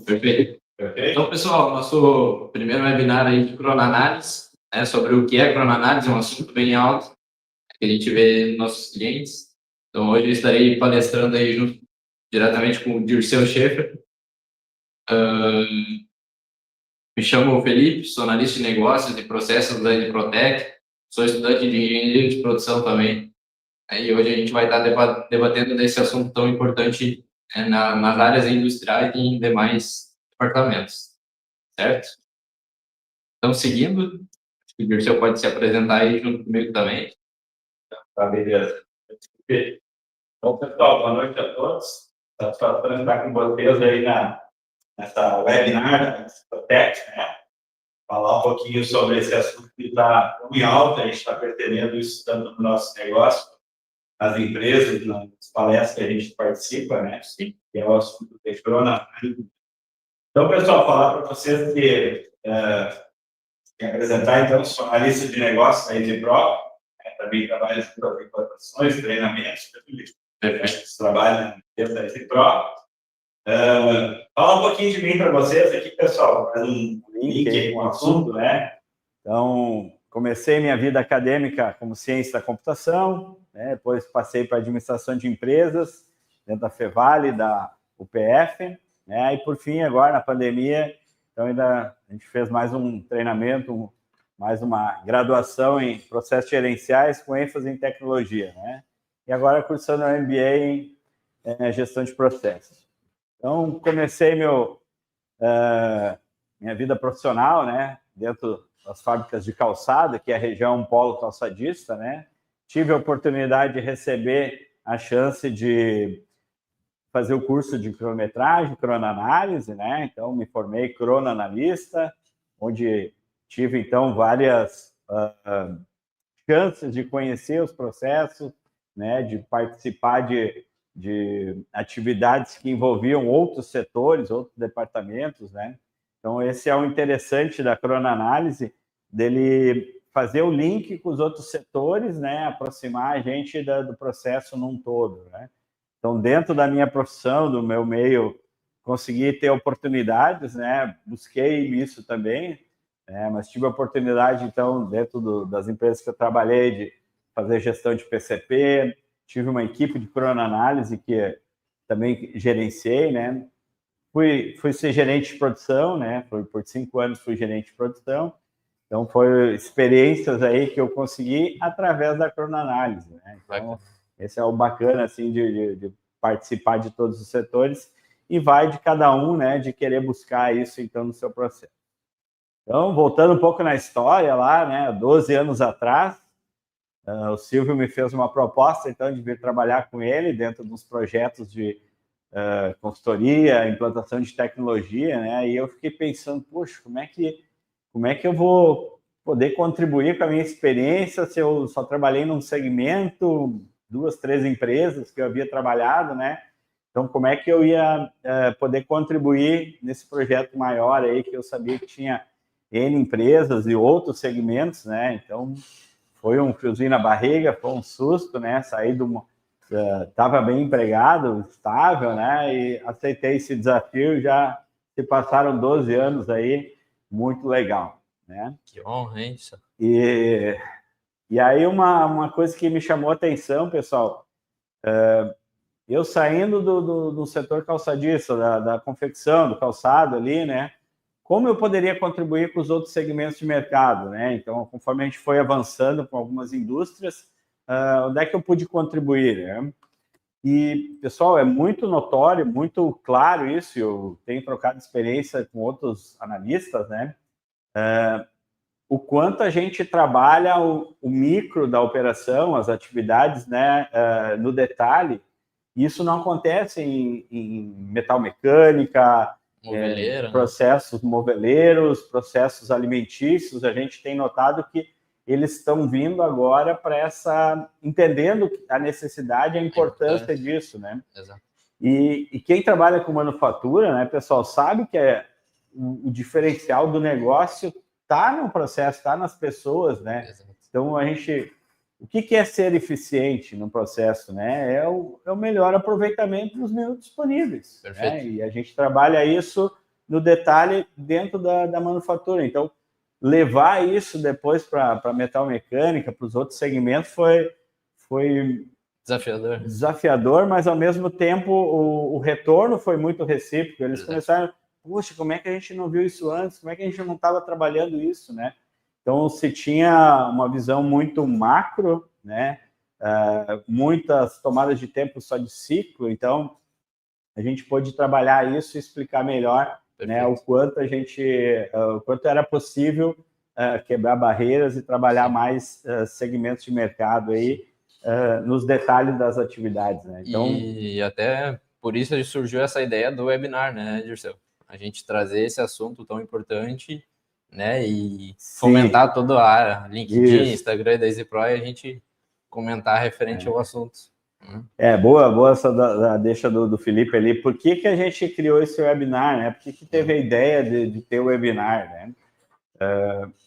Perfeito. Então, pessoal, nosso primeiro webinar aí de cronoanálise, né, sobre o que é cronoanálise, é um assunto bem alto, que a gente vê nos nossos clientes. Então, hoje eu estarei palestrando aí diretamente com o Dirceu Schaefer. Me chamo Felipe, sou analista de negócios e processos da Protec, sou estudante de engenharia de produção também. E hoje a gente vai estar debatendo desse assunto tão importante nas áreas industriais e em demais departamentos, certo? Então, seguindo, o Dirceu pode se apresentar aí junto comigo também. Tá, beleza. Então, pessoal, boa noite a todos. Satisfação estar com vocês aí nessa webinar da Protec, né? Falar um pouquinho sobre esse assunto que está em alta, a gente está percebendo isso tanto no nosso negócio, nas empresas, nas palestras que a gente participa, né? Sim. Que é o assunto de coronavírus. Então, pessoal, falar para vocês que apresentar, então, sou analista de negócios da EasyPro, também trabalho com implantações, treinamentos, trabalho dentro da EasyPro. Falar um pouquinho de mim para vocês aqui, pessoal, para um link com o assunto, né? Então, comecei minha vida acadêmica como ciência da computação, né? Depois passei para administração de empresas, dentro da Fevale, da UPF, né? E por fim, agora na pandemia, então ainda a gente fez mais um treinamento, mais uma graduação em processos gerenciais com ênfase em tecnologia, né? E agora cursando um MBA em gestão de processos. Então, comecei minha vida profissional, né, dentro das fábricas de calçado, que é a região polo calçadista, né? Tive a oportunidade de receber a chance de fazer o curso de cronometragem, cronoanálise, né? Então, me formei cronoanalista, onde tive, então, várias chances de conhecer os processos, né? De participar de atividades que envolviam outros setores, outros departamentos, né? Então, esse é o interessante da cronoanálise, dele fazer o link com os outros setores, né? Aproximar a gente do processo num todo, né? Então, dentro da minha profissão, do meu meio, consegui ter oportunidades, né? Busquei isso também, né? Mas tive a oportunidade, então, dentro das empresas que eu trabalhei, de fazer gestão de PCP, tive uma equipe de cronoanálise que também gerenciei, né? Fui ser gerente de produção, né? Por 5 anos fui gerente de produção. Então, foram experiências aí que eu consegui através da cronoanálise, né? Então, esse é o bacana, assim, de participar de todos os setores e vai de cada um, né? De querer buscar isso, então, no seu processo. Então, voltando um pouco na história lá, né? 12 anos atrás, o Silvio me fez uma proposta, então, de vir trabalhar com ele dentro dos projetos de consultoria, implantação de tecnologia, né? E eu fiquei pensando, poxa, como é que eu vou poder contribuir com a minha experiência se eu só trabalhei num segmento, 2, 3 empresas que eu havia trabalhado, né? Então, como é que eu ia poder contribuir nesse projeto maior aí, que eu sabia que tinha N empresas e outros segmentos, né? Então, foi um friozinho na barriga, foi um susto, né? Saí estava bem empregado, estável, né? E aceitei esse desafio. Já se passaram 12 anos aí, muito legal, né? Que honra, hein? E aí uma coisa que me chamou a atenção, pessoal, eu saindo do setor calçadista, da confecção, do calçado ali, né? Como eu poderia contribuir com os outros segmentos de mercado, né? Então, conforme a gente foi avançando com algumas indústrias, onde é que eu pude contribuir, né? E, pessoal, é muito notório, muito claro isso, eu tenho trocado experiência com outros analistas, né? O quanto a gente trabalha o micro da operação, as atividades, né, no detalhe. Isso não acontece em metal mecânica, processos moveleiros, processos alimentícios. A gente tem notado que eles estão vindo agora para entendendo a necessidade e a importância disso, né? Exato. E quem trabalha com manufatura, né, pessoal, sabe que o diferencial do negócio está no processo, está nas pessoas, né? Exato. Então, o que é ser eficiente no processo, né? É o melhor aproveitamento dos minutos disponíveis. Perfeito. Né? E a gente trabalha isso no detalhe dentro da manufatura. Então, levar isso depois para a metalmecânica, para os outros segmentos, foi desafiador, mas ao mesmo tempo o retorno foi muito recíproco. Eles começaram, puxa, como é que a gente não viu isso antes? Como é que a gente não estava trabalhando isso, né? Então, se tinha uma visão muito macro, né? Muitas tomadas de tempo só de ciclo, então a gente pôde trabalhar isso e explicar melhor, né, o quanto era possível quebrar barreiras e trabalhar mais segmentos de mercado aí nos detalhes das atividades, né? Então, e até por isso surgiu essa ideia do webinar, né, Dirceu? A gente trazer esse assunto tão importante, né, e fomentar toda a área, LinkedIn, Instagram da EasyPro, e a gente comentar referente ao assunto. Boa essa da deixa do Felipe ali. Por que a gente criou esse webinar, né? Por que teve a ideia de ter o webinar, né?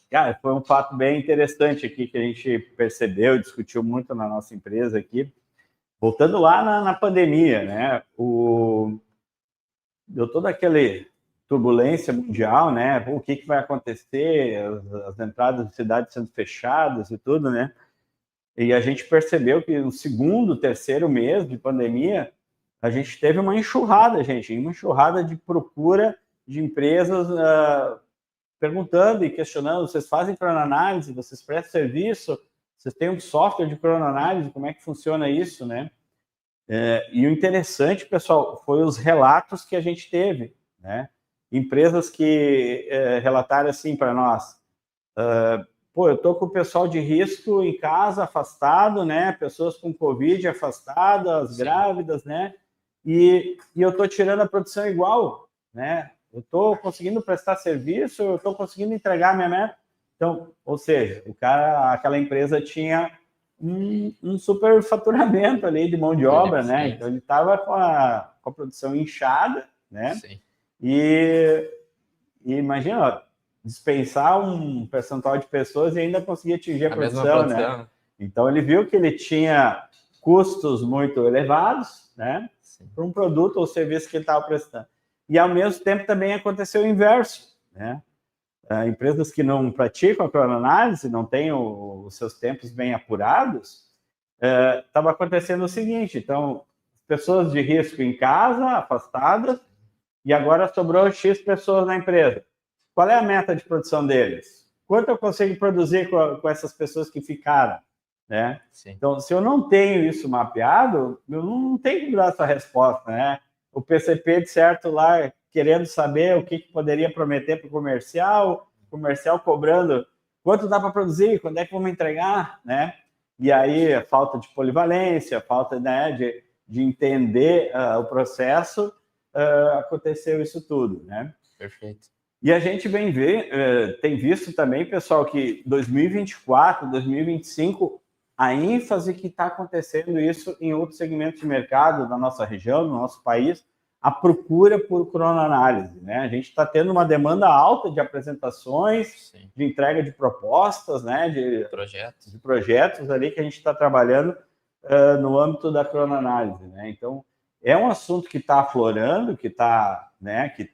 Cara, foi um fato bem interessante aqui que a gente percebeu, discutiu muito na nossa empresa aqui. Voltando lá na pandemia, né? Deu toda aquela turbulência mundial, né? O que vai acontecer? As entradas de cidades sendo fechadas e tudo, né? E a gente percebeu que no segundo, terceiro mês de pandemia, a gente teve uma enxurrada de procura de empresas perguntando e questionando: vocês fazem cronoanálise, vocês prestam serviço, vocês têm um software de cronoanálise, como é que funciona isso, né? E o interessante, pessoal, foi os relatos que a gente teve, né? Empresas que relataram assim para nós: eu tô com o pessoal de risco em casa, afastado, né? Pessoas com Covid afastadas, grávidas, né? E eu tô tirando a produção igual, né? Eu tô conseguindo prestar serviço, eu tô conseguindo entregar a minha meta. Então, ou seja, aquela empresa tinha um super faturamento ali de mão de obra, né? Então ele estava com a produção inchada, né? Sim. E imagina, dispensar um percentual de pessoas e ainda conseguir atingir a produção, né? Então ele viu que ele tinha custos muito elevados, né? Para um produto ou serviço que ele estava prestando. E ao mesmo tempo também aconteceu o inverso, né? Empresas que não praticam a cronoanálise, não têm os seus tempos bem apurados, estava acontecendo o seguinte: então, pessoas de risco em casa, afastadas, e agora sobrou X pessoas na empresa. Qual é a meta de produção deles? Quanto eu consigo produzir com essas pessoas que ficaram? Né? Então, se eu não tenho isso mapeado, eu não tenho que dar essa resposta, né? O PCP, de certo, lá, querendo saber o que poderia prometer para o comercial cobrando quanto dá para produzir, quando é que vamos entregar, né? E aí, a falta de polivalência, a falta, né, de entender o processo, aconteceu isso tudo, né? Perfeito. E a gente tem visto também, pessoal, que 2024, 2025, a ênfase que está acontecendo isso em outros segmentos de mercado da nossa região, do nosso país, a procura por cronoanálise, né? A gente está tendo uma demanda alta de apresentações, sim, de entrega de propostas, né? De projetos ali que a gente está trabalhando no âmbito da cronoanálise, né? Então, é um assunto que está aflorando, que está, né? Que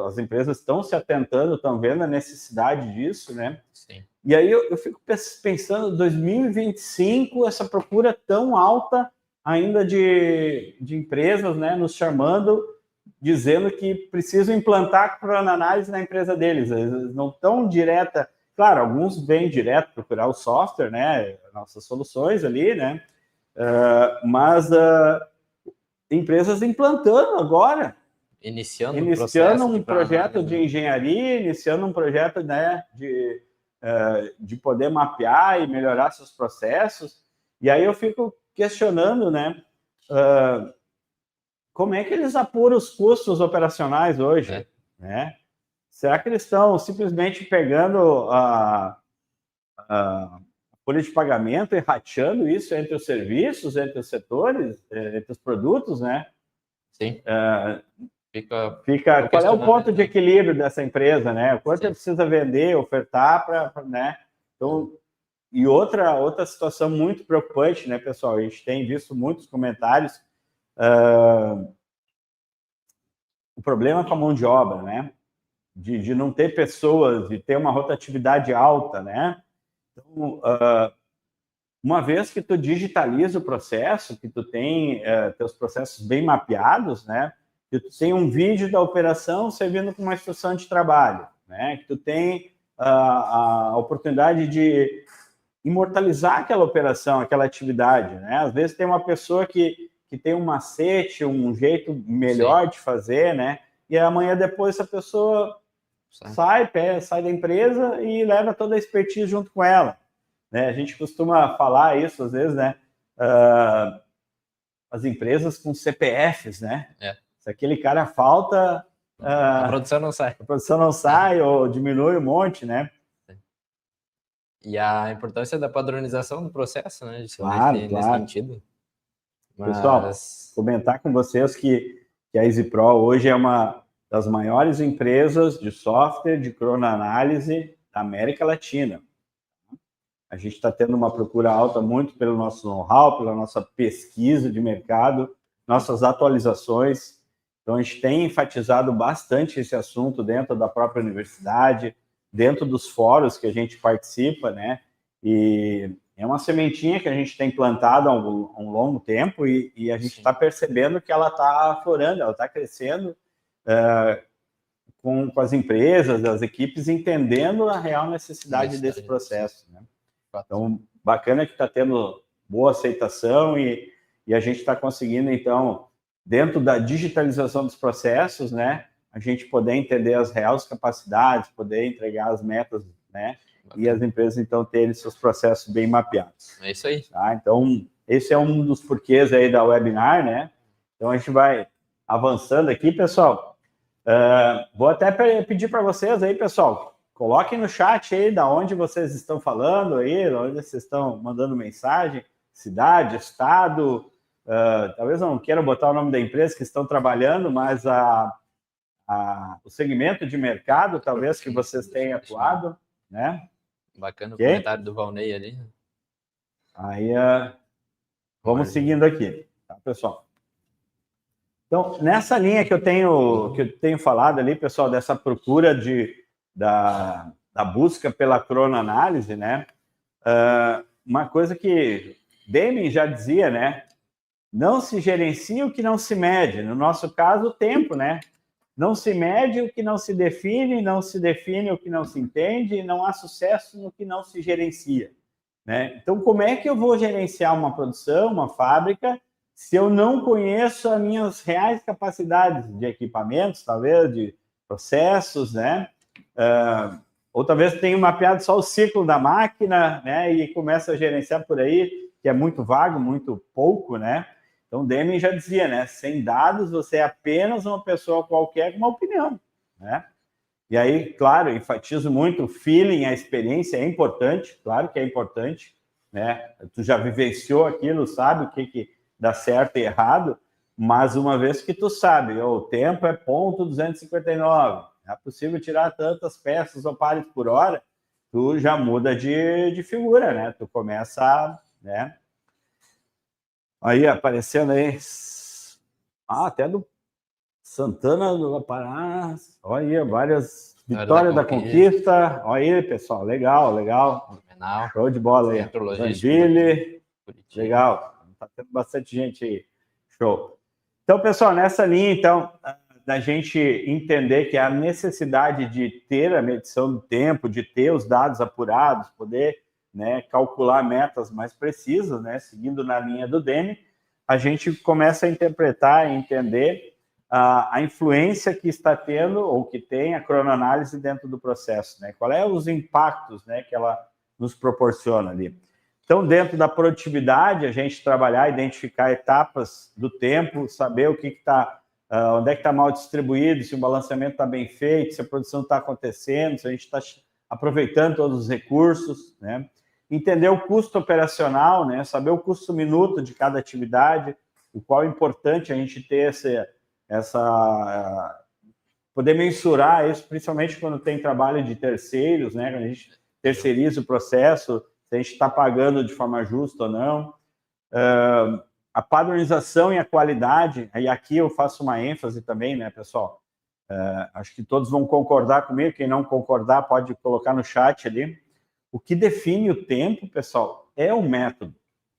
as empresas estão se atentando, estão vendo a necessidade disso, né? Sim. E aí eu fico pensando, 2025, essa procura tão alta ainda de empresas, né, nos chamando, dizendo que precisam implantar cronoanálise na empresa deles. Eles não estão direta, claro, alguns vêm direto procurar o software, né, nossas soluções ali, né, mas empresas implantando agora, iniciando um projeto de engenharia, iniciando um projeto, né, de poder mapear e melhorar seus processos. E aí eu fico questionando, né, como é que eles apuram os custos operacionais hoje, né? Será que eles estão simplesmente pegando a folha de pagamento e rateando isso entre os serviços, entre os setores, entre os produtos, né? Sim. Fica qual é o ponto de equilíbrio dessa empresa, né? O quanto precisa vender, ofertar para, né? Então, E outra situação muito preocupante, né, pessoal? A gente tem visto muitos comentários, o problema com a mão de obra, né? De não ter pessoas, de ter uma rotatividade alta, né? Então, uma vez que tu digitaliza o processo, que tu tem teus processos bem mapeados, né? Que tu tem um vídeo da operação servindo como uma instrução de trabalho, né? Que tu tem a oportunidade de imortalizar aquela operação, aquela atividade, né? Às vezes tem uma pessoa que tem um macete, um jeito melhor de fazer, né? E amanhã depois essa pessoa sai da empresa e leva toda a expertise junto com ela, né? A gente costuma falar isso às vezes, né? As empresas com CPFs, né? Se aquele cara falta, a produção não sai. A produção não sai ou diminui um monte, né? E a importância da padronização do processo, né? Claro. Nesse sentido. Mas... Pessoal, comentar com vocês que a EasyPro hoje é uma das maiores empresas de software de cronoanálise da América Latina. A gente está tendo uma procura alta muito pelo nosso know-how, pela nossa pesquisa de mercado, nossas atualizações. Então, a gente tem enfatizado bastante esse assunto dentro da própria universidade, dentro dos fóruns que a gente participa, né? E é uma sementinha que a gente tem plantado há um longo tempo e a gente está percebendo que ela está aflorando, ela está crescendo com as empresas, as equipes, entendendo a real necessidade desse processo, né? Então, bacana que está tendo boa aceitação e a gente está conseguindo, então, dentro da digitalização dos processos, né, a gente poder entender as reais capacidades, poder entregar as metas, né, e as empresas, então, terem seus processos bem mapeados. É isso aí. Tá? Então, esse é um dos porquês aí da webinar, né? Então, a gente vai avançando aqui, pessoal. Vou até pedir para vocês aí, pessoal, coloquem no chat aí da onde vocês estão falando aí, da onde vocês estão mandando mensagem, cidade, estado, talvez não queiram botar o nome da empresa que estão trabalhando, mas o segmento de mercado, talvez, que vocês tenham atuado, né? Bacana o comentário do Valnei ali. Aí, vamos seguindo aqui, tá, pessoal? Então, nessa linha que eu tenho falado ali, pessoal, dessa procura da busca pela cronoanálise, né? Uma coisa que Deming já dizia, né? Não se gerencia o que não se mede. No nosso caso, o tempo, né? Não se mede o que não se define, não se define o que não se entende, e não há sucesso no que não se gerencia, né? Então, como é que eu vou gerenciar uma produção, uma fábrica, se eu não conheço as minhas reais capacidades de equipamentos, talvez, de processos, né? Ou talvez tenha mapeado só o ciclo da máquina, né? E começa a gerenciar por aí, que é muito vago, muito pouco, né? Então, Deming já dizia, né? Sem dados, você é apenas uma pessoa qualquer com uma opinião, né? E aí, claro, enfatizo muito o feeling, a experiência é importante, claro que é importante, né? Tu já vivenciou aquilo, sabe o que dá certo e errado, mas uma vez que tu sabe, o tempo é ponto 259, é possível tirar tantas peças ou pares por hora, tu já muda de figura, né? Tu começa, né? Aí, aparecendo aí, até do Santana do Pará, olha aí, várias Vitória da Conquista, olha aí, pessoal, legal. Show de bola aí. Joinville, legal, tá tendo bastante gente aí, show. Então, pessoal, nessa linha, então, da gente entender que a necessidade de ter a medição do tempo, de ter os dados apurados, poder, né, calcular metas mais precisas, né, seguindo na linha do Deming, a gente começa a interpretar e entender a influência que está tendo ou que tem a cronoanálise dentro do processo, né? Qual é os impactos, né, que ela nos proporciona ali. Então, dentro da produtividade, a gente trabalhar, identificar etapas do tempo, saber o que está, onde é que está mal distribuído, se o balanceamento está bem feito, se a produção está acontecendo, se a gente está aproveitando todos os recursos, né? Entender o custo operacional, né? Saber o custo minuto de cada atividade, o qual é importante a gente ter poder mensurar isso, principalmente quando tem trabalho de terceiros, né? Quando a gente terceiriza o processo, se a gente está pagando de forma justa ou não. A padronização e a qualidade, e aqui eu faço uma ênfase também, né, pessoal? Acho que todos vão concordar comigo, quem não concordar pode colocar no chat ali. O que define o tempo, pessoal, é o método.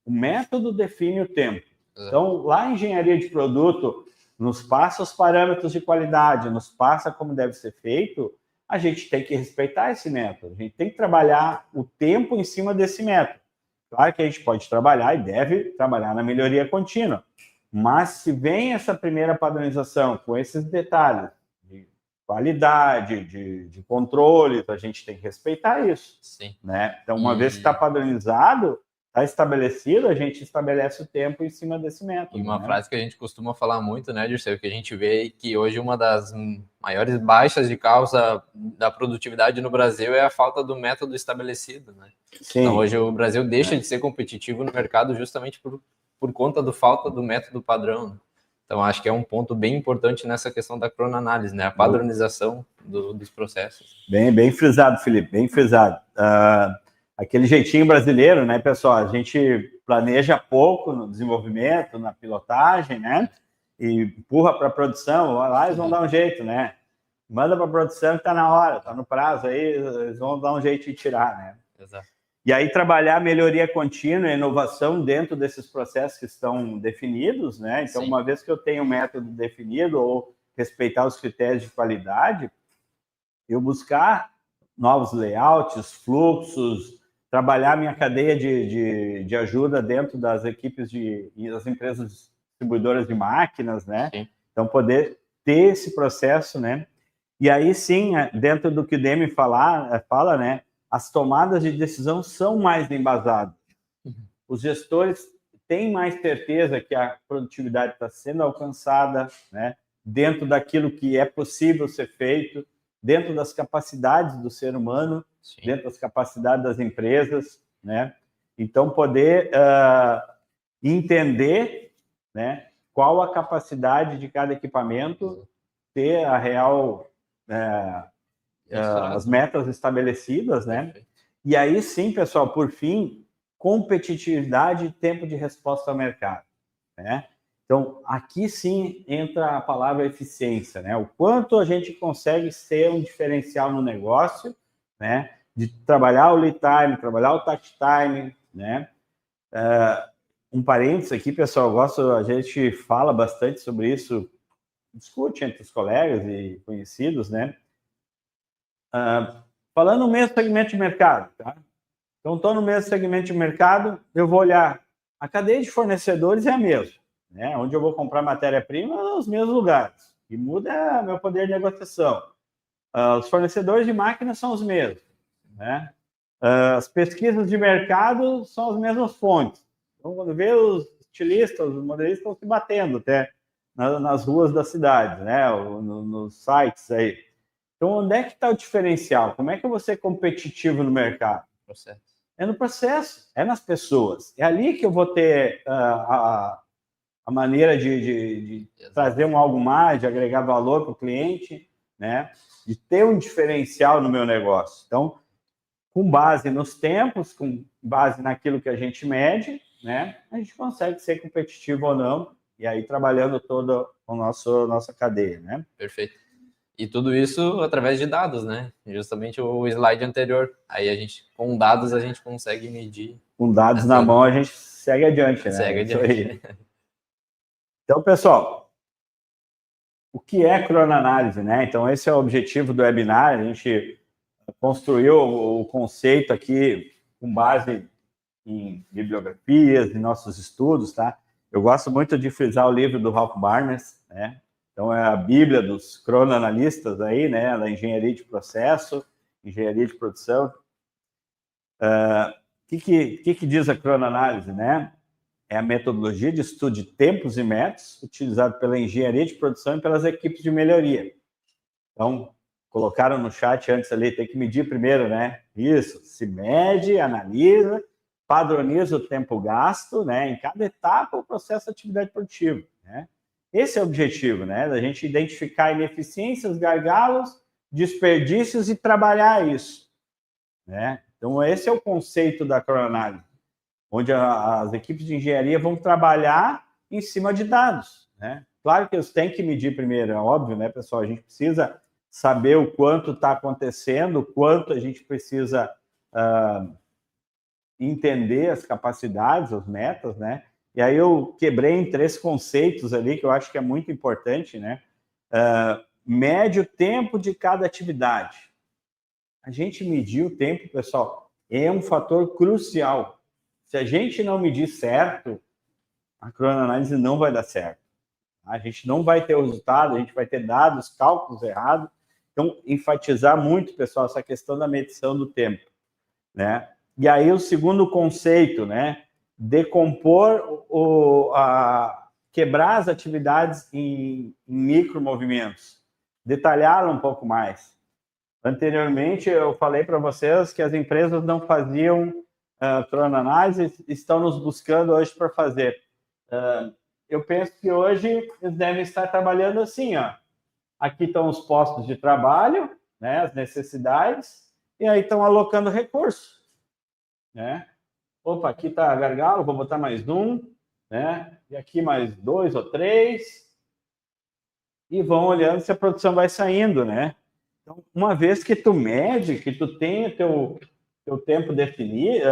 O método define o tempo. Então, lá em engenharia de produto, nos passa os parâmetros de qualidade, nos passa como deve ser feito, a gente tem que respeitar esse método. A gente tem que trabalhar o tempo em cima desse método. Claro que a gente pode trabalhar e deve trabalhar na melhoria contínua. Mas se vem essa primeira padronização com esses detalhes de qualidade, de controles, a gente tem que respeitar isso. Sim. Né? Então, uma vez que está padronizado, está estabelecido, a gente estabelece o tempo em cima desse método. E uma frase que a gente costuma falar muito, né, Dirceu, que a gente vê que hoje uma das maiores baixas de causa da produtividade no Brasil é a falta do método estabelecido, né? Sim. Então, hoje o Brasil deixa de ser competitivo no mercado justamente por conta da falta do método padrão, né? Então, acho que é um ponto bem importante nessa questão da cronoanálise, né? A padronização dos processos. Bem frisado, Felipe, bem frisado. Aquele jeitinho brasileiro, né, pessoal? A gente planeja pouco no desenvolvimento, na pilotagem, né? E empurra para a produção, lá eles vão dar um jeito, né? Manda para a produção que está na hora, está no prazo aí, eles vão dar um jeito de tirar, né? Exato. E aí trabalhar melhoria contínua e inovação dentro desses processos que estão definidos, né? Então, uma vez que eu tenho um método definido ou respeitar os critérios de qualidade, eu buscar novos layouts, fluxos, trabalhar minha cadeia de ajuda dentro das equipes das empresas distribuidoras de máquinas, né? Sim. Então, poder ter esse processo, né? E aí, sim, dentro do que o Demi fala, né? As tomadas de decisão são mais embasadas. Os gestores têm mais certeza que a produtividade está sendo alcançada, né? Dentro daquilo que é possível ser feito, dentro das capacidades do ser humano, sim, dentro das capacidades das empresas, né? Então, poder entender, né, qual a capacidade de cada equipamento, ter a real... as metas estabelecidas, né? E aí sim, pessoal, por fim, competitividade e tempo de resposta ao mercado, né? Então, aqui sim entra a palavra eficiência, né? O quanto a gente consegue ser um diferencial no negócio, né? De trabalhar o lead time, trabalhar o touch time, né? Um parênteses aqui, pessoal, a gente fala bastante sobre isso, discute entre os colegas e conhecidos, né? Falando no mesmo segmento de mercado, tá? Então, estou no mesmo segmento de mercado, eu vou olhar, a cadeia de fornecedores é a mesma, né? Onde eu vou comprar matéria-prima, os mesmos lugares. E muda meu poder de negociação. Os fornecedores de máquinas são os mesmos, né? As pesquisas de mercado são as mesmas fontes. Então, quando vê os estilistas, os modelistas estão se batendo até nas ruas da cidade, né? Nos sites aí. Então, onde é que está o diferencial? Como é que eu vou ser competitivo no mercado? É no processo, é nas pessoas. É ali que eu vou ter a maneira de trazer algo mais, de agregar valor para o cliente, né? De ter um diferencial no meu negócio. Então, com base nos tempos, com base naquilo que a gente mede, né? A gente consegue ser competitivo ou não, e aí trabalhando toda a nossa cadeia, né? Perfeito. E tudo isso através de dados, né? Justamente o slide anterior. Aí a gente, com dados, a gente consegue medir. Com dados na mão, a gente segue adiante, né? Segue adiante. Então, pessoal, o que é cronoanálise, né? Então, esse é o objetivo do webinar. A gente construiu o conceito aqui com base em bibliografias, em nossos estudos, tá? Eu gosto muito de frisar o livro do Ralph Barnes, né? Então, é a bíblia dos cronoanalistas aí, né? Da engenharia de processo, engenharia de produção. O que diz a cronoanálise, né? É a metodologia de estudo de tempos e métodos utilizado pela engenharia de produção e pelas equipes de melhoria. Então, colocaram no chat antes ali, tem que medir primeiro, né? Isso, se mede, analisa, padroniza o tempo gasto, né? Em cada etapa o processo de atividade produtiva, né? Esse é o objetivo, né? Da gente identificar ineficiências, gargalos, desperdícios e trabalhar isso, né? Então, esse é o conceito da cronoanálise, onde as equipes de engenharia vão trabalhar em cima de dados, né? Claro que eles têm que medir primeiro, é óbvio, né, pessoal? A gente precisa saber o quanto está acontecendo, o quanto a gente precisa entender as capacidades, as metas, né? E aí eu quebrei em 3 conceitos ali que eu acho que é muito importante, né? Mede o tempo de cada atividade. A gente medir o tempo, pessoal, é um fator crucial. Se a gente não medir certo, a cronoanálise não vai dar certo. A gente não vai ter o resultado, a gente vai ter dados, cálculos errados. Então, enfatizar muito, pessoal, essa questão da medição do tempo, né? E aí o segundo conceito, né? Decompor, quebrar as atividades em micromovimentos, detalhá-la um pouco mais. Anteriormente, eu falei para vocês que as empresas não faziam cronoanálise, estão nos buscando hoje para fazer. Eu penso que hoje eles devem estar trabalhando assim, ó. Aqui estão os postos de trabalho, né, as necessidades, e aí estão alocando recursos, né? Opa, aqui está gargalo, vou botar mais um, né? E aqui mais 2 ou 3, e vão olhando se a produção vai saindo, né? Então, uma vez que tu mede, que tu tem o teu tempo definido,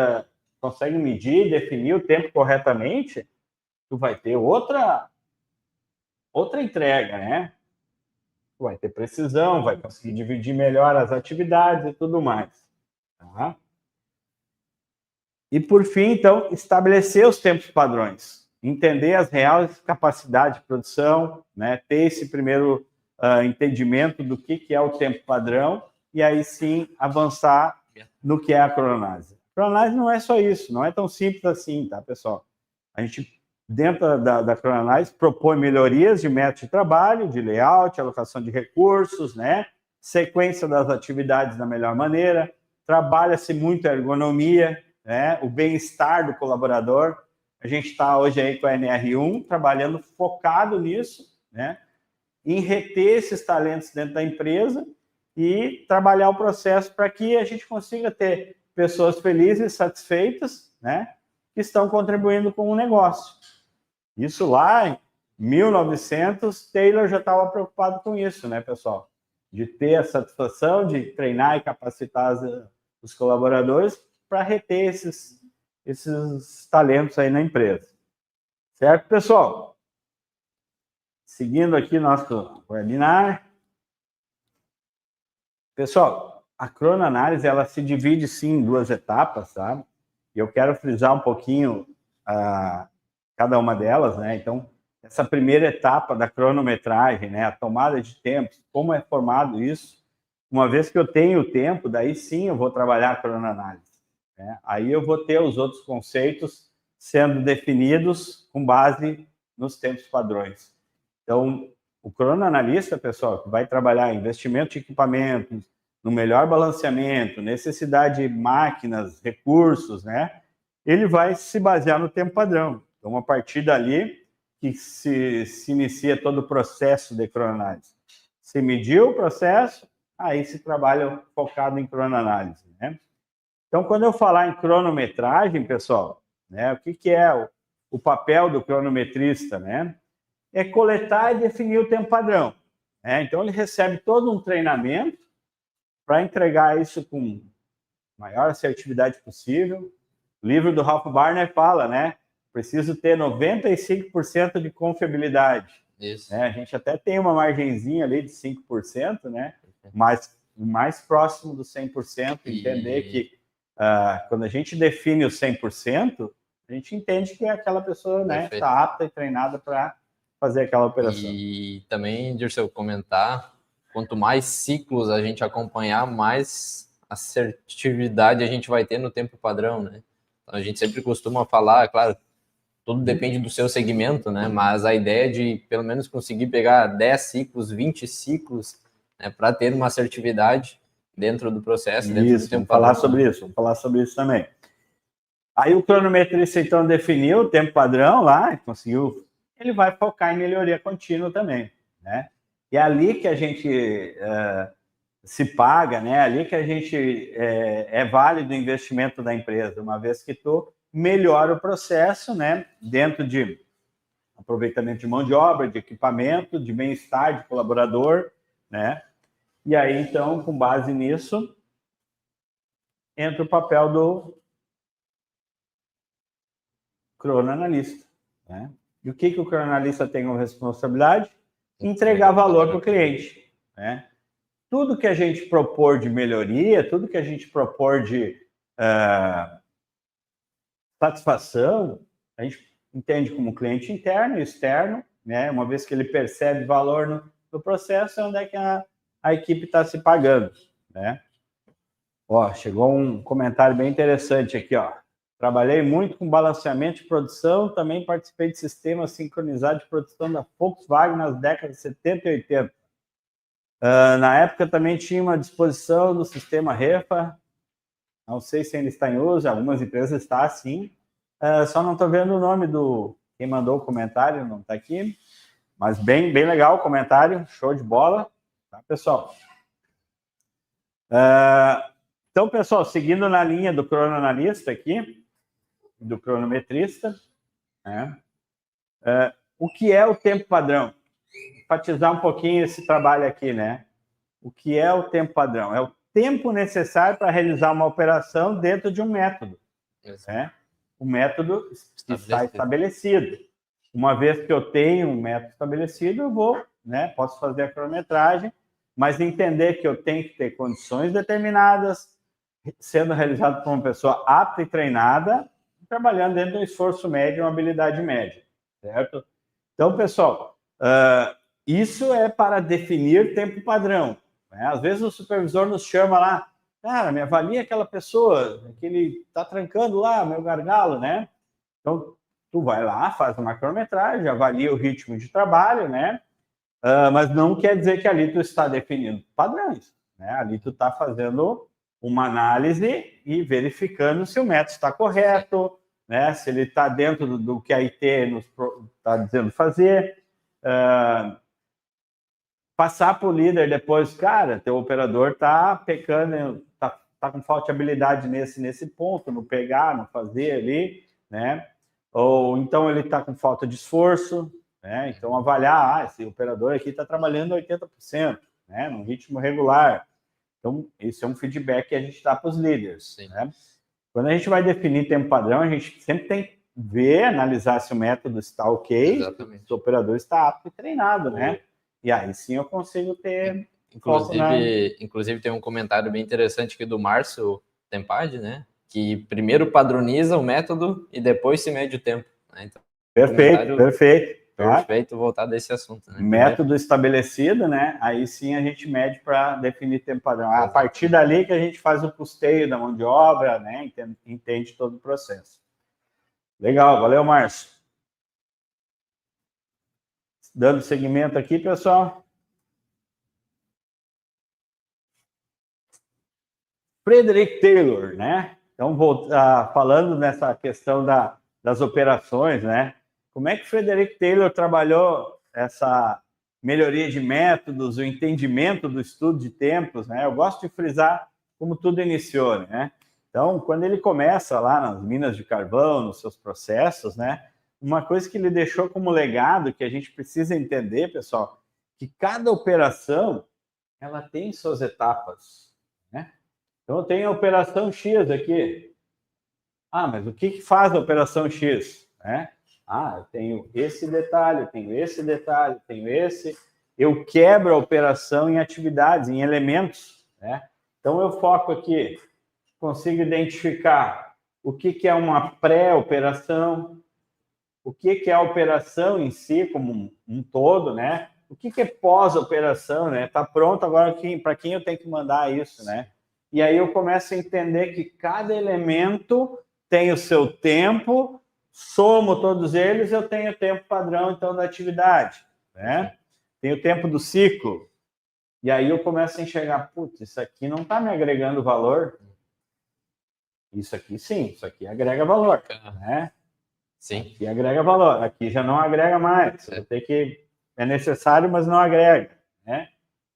consegue medir, definir o tempo corretamente, tu vai ter outra entrega, né? Tu vai ter precisão, vai conseguir dividir melhor as atividades e tudo mais. Tá? E, por fim, então, estabelecer os tempos padrões. Entender as reais capacidades de produção, né? Ter esse primeiro entendimento do que é o tempo padrão e aí sim avançar no que é a cronoanálise. A cronoanálise não é só isso, não é tão simples assim, tá, pessoal? A gente, dentro da cronoanálise, propõe melhorias de método de trabalho, de layout, alocação de recursos, né? Sequência das atividades da melhor maneira, trabalha-se muito a ergonomia, né? O bem-estar do colaborador. A gente está hoje aí com a NR1 trabalhando focado nisso, né? Em reter esses talentos dentro da empresa e trabalhar o processo para que a gente consiga ter pessoas felizes, satisfeitas, né? Que estão contribuindo com o negócio. Isso lá em 1900, Taylor já estava preocupado com isso, né, pessoal? De ter a satisfação, de treinar e capacitar os colaboradores para reter esses talentos aí na empresa. Certo, pessoal? Seguindo aqui nosso webinar. Pessoal, a cronoanálise, ela se divide, sim, em 2 etapas, tá? E eu quero frisar um pouquinho cada uma delas, né? Então, essa primeira etapa da cronometragem, né? A tomada de tempo, como é formado isso. Uma vez que eu tenho o tempo, daí sim eu vou trabalhar a cronoanálise. Né? Aí eu vou ter os outros conceitos sendo definidos com base nos tempos padrões. Então, o cronoanalista, pessoal, que vai trabalhar investimento de equipamentos, no melhor balanceamento, necessidade de máquinas, recursos, né? Ele vai se basear no tempo padrão. Então, a partir dali que se inicia todo o processo de cronoanálise. Se mediu o processo, aí se trabalha focado em cronoanálise, né? Então, quando eu falar em cronometragem, pessoal, né, o que é o papel do cronometrista, né? É coletar e definir o tempo padrão. Né? Então, ele recebe todo um treinamento para entregar isso com a maior assertividade possível. O livro do Ralph Barner fala, né? Preciso ter 95% de confiabilidade. Isso. Né? A gente até tem uma margenzinha ali de 5%, né? Mas o mais próximo do 100%, entender que quando a gente define o 100%, a gente entende que aquela pessoa, né, está apta e treinada para fazer aquela operação. E também, Dirceu, comentar, quanto mais ciclos a gente acompanhar, mais assertividade a gente vai ter no tempo padrão, né? Então, a gente sempre costuma falar, claro, tudo depende do seu segmento, né? Mas a ideia de, pelo menos, conseguir pegar 10 ciclos, 20 ciclos, né, para ter uma assertividade dentro do processo, dentro do tempo padrão. Vamos falar sobre isso também. Aí o cronometrista, então, definiu o tempo padrão lá, conseguiu, ele vai focar em melhoria contínua também, né? E é ali que a gente se paga, né? Ali que a gente é válido o investimento da empresa, uma vez que tu melhora o processo, né? Dentro de aproveitamento de mão de obra, de equipamento, de bem-estar de colaborador, né? E aí, então, com base nisso, entra o papel do cronoanalista, né? E o que o cronoanalista tem como responsabilidade? Entregar valor para o cliente, né? Tudo que a gente propor de melhoria, tudo que a gente propor de satisfação, a gente entende como cliente interno e externo, né? Uma vez que ele percebe valor no processo, é onde é que a equipe está se pagando, né? Ó, chegou um comentário bem interessante aqui, ó. Trabalhei muito com balanceamento de produção, também participei de sistema sincronizado de produção da Volkswagen nas décadas de 70 e 80. Na época também tinha uma disposição do sistema REFA, não sei se ainda está em uso, algumas empresas está sim, só não estou vendo o nome do quem mandou o comentário, não está aqui, mas bem legal o comentário, show de bola, tá, pessoal? Então, pessoal, seguindo na linha do cronoanalista aqui, do cronometrista, né? O que é o tempo padrão? Enfatizar um pouquinho esse trabalho aqui, né? O que é o tempo padrão? É o tempo necessário para realizar uma operação dentro de um método, né? O método está estabelecido. Uma vez que eu tenho um método estabelecido, eu vou, né? Posso fazer a cronometragem, mas entender que eu tenho que ter condições determinadas, sendo realizado por uma pessoa apta e treinada, trabalhando dentro de um esforço médio, uma habilidade média, certo? Então, pessoal, isso é para definir tempo padrão, né? Às vezes o supervisor nos chama lá, cara, me avalia aquela pessoa, que ele está trancando lá, meu gargalo, né? Então, tu vai lá, faz uma cronometragem, avalia o ritmo de trabalho, né? Mas não quer dizer que ali tu está definindo padrões, né? Ali tu está fazendo uma análise e verificando se o método está correto, né? Se ele está dentro do que a IT nos está dizendo fazer. Passar para o líder depois, cara, teu operador está pecando, está com falta de habilidade nesse ponto, no pegar, no fazer ali, né? Ou então ele está com falta de esforço, né? Então avaliar, esse operador aqui está trabalhando 80%, né? Num ritmo regular. Então, isso é um feedback que a gente dá para os líderes, né? Quando a gente vai definir tempo padrão, a gente sempre tem que ver, analisar se o método está ok, se o operador está apto e treinado, né? E aí sim eu consigo ter... Inclusive tem um comentário bem interessante aqui do Márcio Tempade, né? Que primeiro padroniza o método e depois se mede o tempo, né? Então, perfeito. Perfeito, voltado a esse assunto, né? Método estabelecido, né? Aí sim a gente mede para definir tempo padrão. A partir dali que a gente faz o custeio da mão de obra, né? Entende todo o processo. Legal, valeu, Márcio. Dando seguimento aqui, pessoal. Frederick Taylor, né? Então, falando nessa questão das operações, né? Como é que Frederick Taylor trabalhou essa melhoria de métodos, o entendimento do estudo de tempos, né? Eu gosto de frisar como tudo iniciou, né? Então, quando ele começa lá nas minas de carvão, nos seus processos, né? Uma coisa que ele deixou como legado, que a gente precisa entender, pessoal, que cada operação, ela tem suas etapas, né? Então, eu tenho a operação X aqui. Mas o que faz a operação X, né? Eu tenho esse detalhe, eu tenho esse detalhe, eu tenho esse. Eu quebro a operação em atividades, em elementos, né? Então, eu foco aqui, consigo identificar o que é uma pré-operação, o que é a operação em si, como um todo, né? O que é pós-operação, né? Está pronto agora para quem eu tenho que mandar isso, né? E aí eu começo a entender que cada elemento tem o seu tempo, somo todos eles, eu tenho o tempo padrão, então, da atividade, né? Tem o tempo do ciclo. E aí eu começo a enxergar, putz, isso aqui não está me agregando valor. Isso aqui sim, isso aqui agrega valor, né? Sim. Aqui agrega valor, aqui já não agrega mais. É necessário, mas não agrega, né?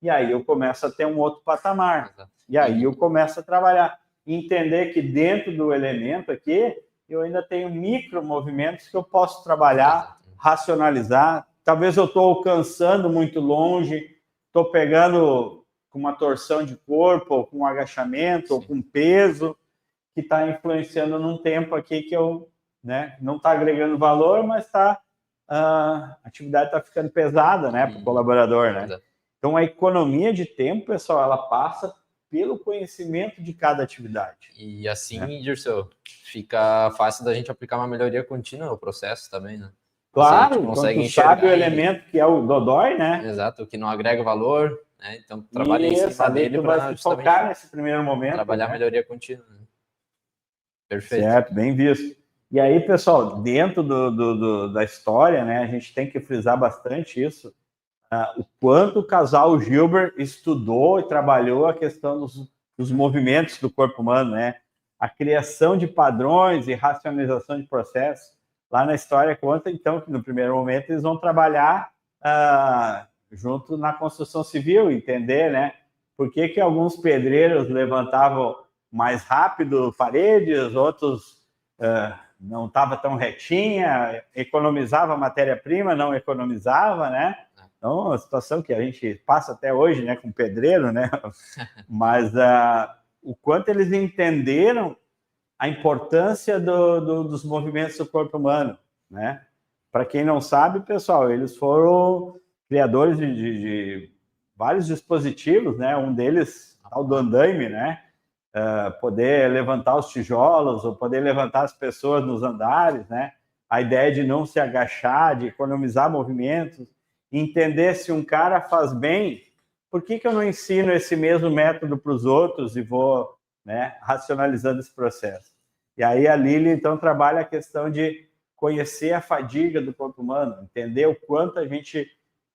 e aí eu começo a ter um outro patamar. Exato. E aí eu começo a trabalhar. Entender que dentro do elemento aqui, eu ainda tenho micro movimentos que eu posso trabalhar, racionalizar. Talvez eu estou alcançando muito longe, estou pegando com uma torção de corpo, ou com um agachamento, ou com peso, que está influenciando num tempo aqui que eu, né, não está agregando valor, mas a atividade está ficando pesada, né, para o colaborador, né? Então, a economia de tempo, pessoal, ela passa pelo conhecimento de cada atividade. E assim, Dirceu, fica fácil da gente aplicar uma melhoria contínua no processo também, né? Claro, quando tu sabe o elemento que é o dodói, né? Exato, o que não agrega valor, né? Então, trabalha em cima dele para focar nesse primeiro momento. Trabalhar a melhoria contínua. Né? Perfeito. Certo, bem visto. E aí, pessoal, dentro da história, né, a gente tem que frisar bastante isso, o quanto o casal Gilbert estudou e trabalhou a questão dos movimentos do corpo humano, né? A criação de padrões e racionalização de processos. Lá na história conta, então, que no primeiro momento eles vão trabalhar junto na construção civil, entender, né? Por que alguns pedreiros levantavam mais rápido paredes, outros não estava tão retinha, economizava matéria-prima, não economizava, né? Então, uma situação que a gente passa até hoje, né, com pedreiro, né? Mas o quanto eles entenderam a importância dos movimentos do corpo humano, né? Para quem não sabe, pessoal, eles foram criadores de vários dispositivos, né? Um deles, o do andaime, né? Poder levantar os tijolos, ou poder levantar as pessoas nos andares, né? A ideia de não se agachar, de economizar movimentos, entender se um cara faz bem, por que eu não ensino esse mesmo método para os outros e vou, né, racionalizando esse processo. E aí a Lili, então, trabalha a questão de conhecer a fadiga do corpo humano, entender o quanto a gente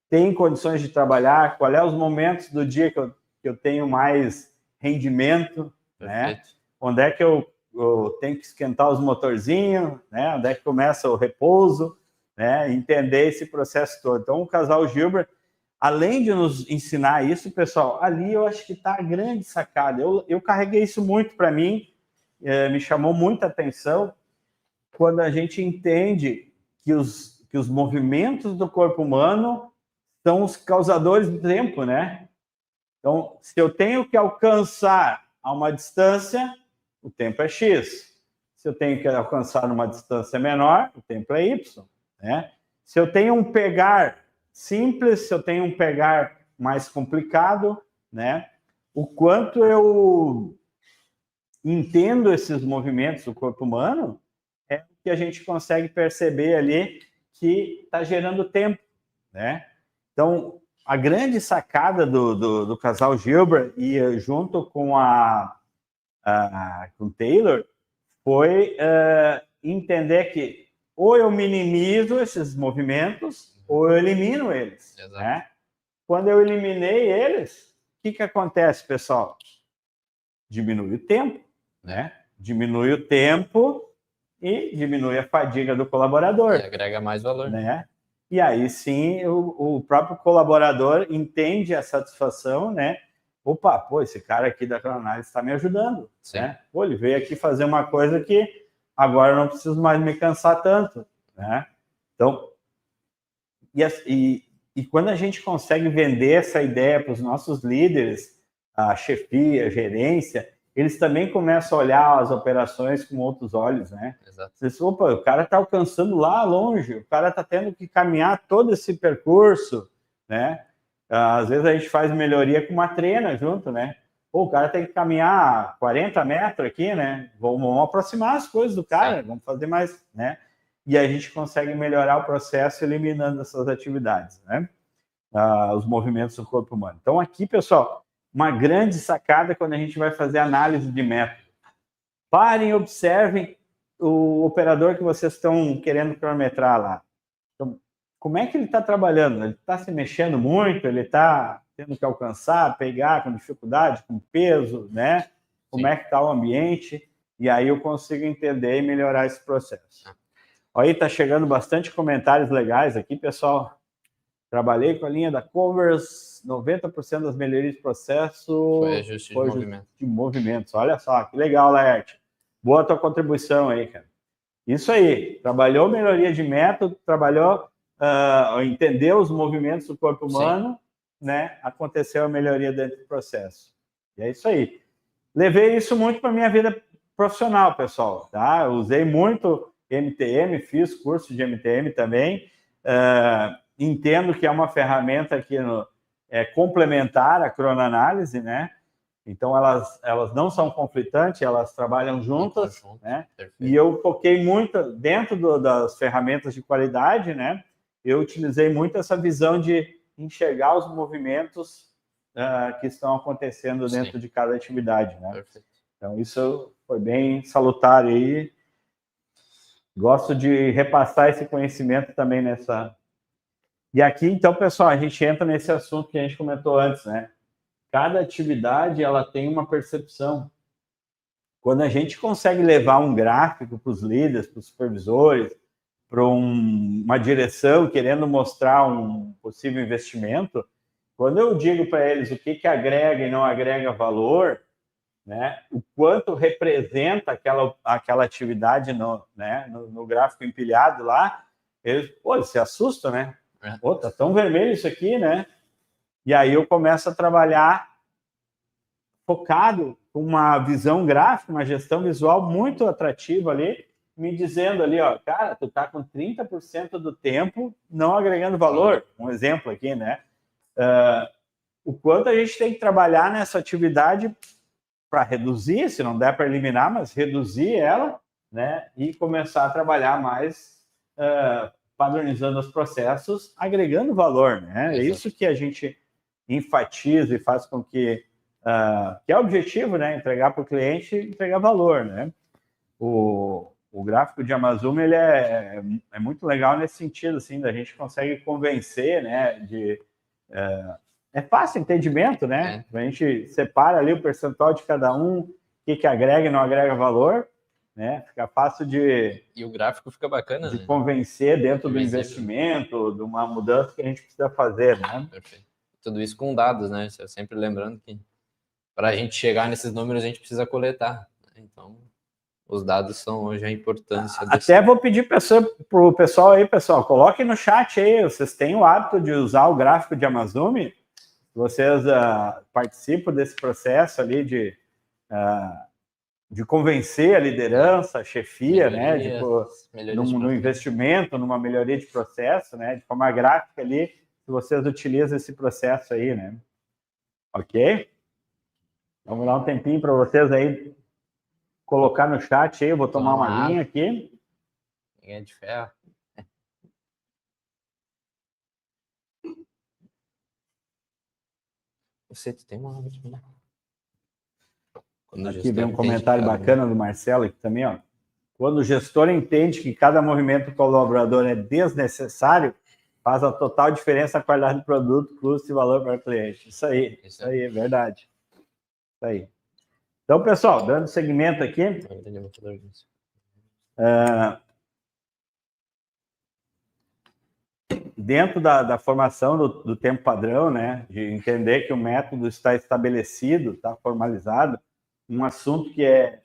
tem condições de trabalhar, qual é os momentos do dia que eu tenho mais rendimento, né? Onde é que eu tenho que esquentar os motorzinhos, né? Onde é que começa o repouso, né? Entender esse processo todo. Então, o casal Gilbert, além de nos ensinar isso, pessoal, ali eu acho que está a grande sacada. Eu carreguei isso muito para mim, me chamou muita atenção quando a gente entende que os movimentos do corpo humano são os causadores do tempo, né? Então, se eu tenho que alcançar a uma distância, o tempo é X. Se eu tenho que alcançar numa distância menor, o tempo é Y, né? Se eu tenho um pegar simples, se eu tenho um pegar mais complicado, né? O quanto eu entendo esses movimentos do corpo humano é o que a gente consegue perceber ali que está gerando tempo, né? Então, a grande sacada do casal Gilbert e junto com com o Taylor foi entender que ou eu minimizo esses movimentos ou eu elimino eles. Né? Quando eu eliminei eles, o que acontece, pessoal? Diminui o tempo, né? Diminui o tempo e diminui a fadiga do colaborador. E agrega mais valor. Né? E aí sim o próprio colaborador entende a satisfação, né? Opa, pô, esse cara aqui da Cronanálise está me ajudando. Né? Pô, ele veio aqui fazer uma coisa que agora eu não preciso mais me cansar tanto. Né? Então, e quando a gente consegue vender essa ideia para os nossos líderes, a chefia, a gerência, eles também começam a olhar as operações com outros olhos, né? Exato. Vocês, opa, o cara está alcançando lá longe, o cara está tendo que caminhar todo esse percurso, né? Às vezes a gente faz melhoria com uma treina junto, né? Pô, o cara tem que caminhar 40 metros aqui, né? Vamos aproximar as coisas do cara, vamos fazer mais, né? E a gente consegue melhorar o processo eliminando essas atividades, né? Os movimentos do corpo humano. Então aqui, pessoal, uma grande sacada quando a gente vai fazer análise de método. Parem e observem o operador que vocês estão querendo cronometrar lá. Então, como é que ele está trabalhando? Ele está se mexendo muito? Ele está tendo que alcançar, pegar com dificuldade, com peso, né? Como é que está o ambiente? E aí eu consigo entender e melhorar esse processo. Aí está chegando bastante comentários legais aqui, pessoal. Trabalhei com a linha da Converse, 90% das melhorias de processo foi ajuste de movimento. De movimentos. Olha só, que legal, Laerte. Boa tua contribuição aí, cara. Isso aí, trabalhou melhoria de método, trabalhou, entendeu os movimentos do corpo humano, né? Aconteceu a melhoria dentro do processo. E é isso aí. Levei isso muito para a minha vida profissional, pessoal, tá? Eu usei muito MTM, fiz curso de MTM também, entendo que é uma ferramenta que é complementar à cronoanálise, né? Então, elas não são conflitantes, elas trabalham juntas, né? E eu foquei muito, dentro das ferramentas de qualidade, né? Eu utilizei muito essa visão de enxergar os movimentos que estão acontecendo dentro de cada atividade, né? Perfeito. Então, isso foi bem salutar aí. Gosto de repassar esse conhecimento também nessa... E aqui, então, pessoal, a gente entra nesse assunto que a gente comentou antes, né? Cada atividade, ela tem uma percepção. Quando a gente consegue levar um gráfico para os líderes, para os supervisores, para uma direção querendo mostrar um possível investimento, quando eu digo para eles o que agrega e não agrega valor, né, o quanto representa aquela atividade no gráfico empilhado lá, eles se assustam, né? Pô, tá tão vermelho isso aqui, né? E aí eu começo a trabalhar focado com uma visão gráfica, uma gestão visual muito atrativa ali, me dizendo ali, ó, cara, tu tá com 30% do tempo não agregando valor. Um exemplo aqui, né? O quanto a gente tem que trabalhar nessa atividade para reduzir, se não der para eliminar, mas reduzir ela, né? E começar a trabalhar mais padronizando os processos, agregando valor, né? É isso que a gente enfatiza e faz com que é o objetivo, né? Entregar para o cliente, entregar valor, né? O gráfico de Amazon, ele é muito legal nesse sentido, assim, da gente consegue convencer, né? É fácil entendimento, né? A gente separa ali o percentual de cada um, o que agrega e não agrega valor, né? Fica fácil de... E o gráfico fica bacana, de convencer dentro do investimento, de uma mudança que a gente precisa fazer, né? Perfeito. Tudo isso com dados, né? Sempre lembrando que para a gente chegar nesses números, a gente precisa coletar. Então, os dados são hoje a importância. Até vou pedir para o pessoal aí, pessoal, coloquem no chat aí, vocês têm o hábito de usar o gráfico de Amazon? Vocês participam desse processo ali de convencer a liderança, a chefia, né? No investimento, numa melhoria de processo, né? De forma gráfica ali, se vocês utilizam esse processo aí, né? Ok? Vamos dar um tempinho para vocês aí colocar no chat aí, eu vou tomar uma aguinha aqui. Aguinha de ferro. Você tem uma água de ferro. Aqui vem um comentário bacana do Marcelo aqui também, ó. Quando o gestor entende que cada movimento colaborador é desnecessário, faz a total diferença na qualidade do produto, custo e valor para o cliente. Isso aí, é verdade. Isso aí. Então, pessoal, dando seguimento aqui, dentro da formação do tempo padrão, né, de entender que o método está estabelecido, está formalizado, um assunto que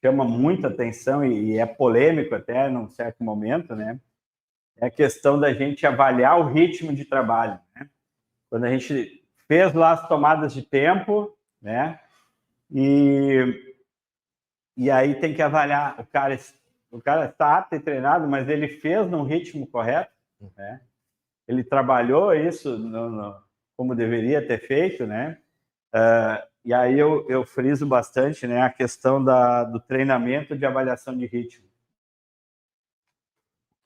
chama muita atenção e é polêmico até num certo momento, né, é a questão da gente avaliar o ritmo de trabalho, né? Quando a gente fez lá as tomadas de tempo, né, e aí tem que avaliar, o cara está apto e treinado, mas ele fez num ritmo correto, né? Ele trabalhou isso como deveria ter feito, né? E aí eu friso bastante, né, a questão do treinamento de avaliação de ritmo.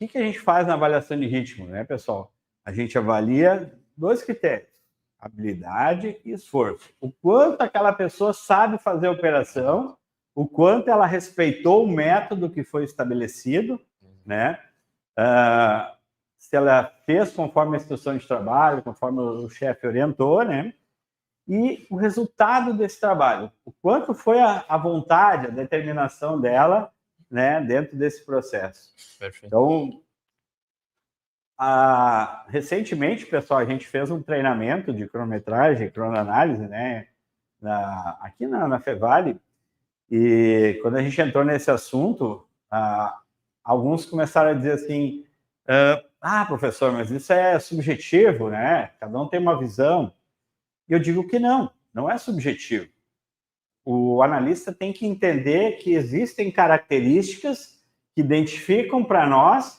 O que a gente faz na avaliação de ritmo, né, pessoal? A gente avalia 2 critérios, habilidade e esforço. O quanto aquela pessoa sabe fazer a operação, o quanto ela respeitou o método que foi estabelecido, né? Se ela fez conforme a instrução de trabalho, conforme o chefe orientou, né? E o resultado desse trabalho, o quanto foi a vontade, a determinação dela, né, dentro desse processo. Perfeito. Então, Recentemente, pessoal, a gente fez um treinamento de cronometragem, cronoanálise, né? Aqui na Fevale. E quando a gente entrou nesse assunto, alguns começaram a dizer assim, professor, mas isso é subjetivo, né? Cada um tem uma visão. E eu digo que não é subjetivo. O analista tem que entender que existem características que identificam para nós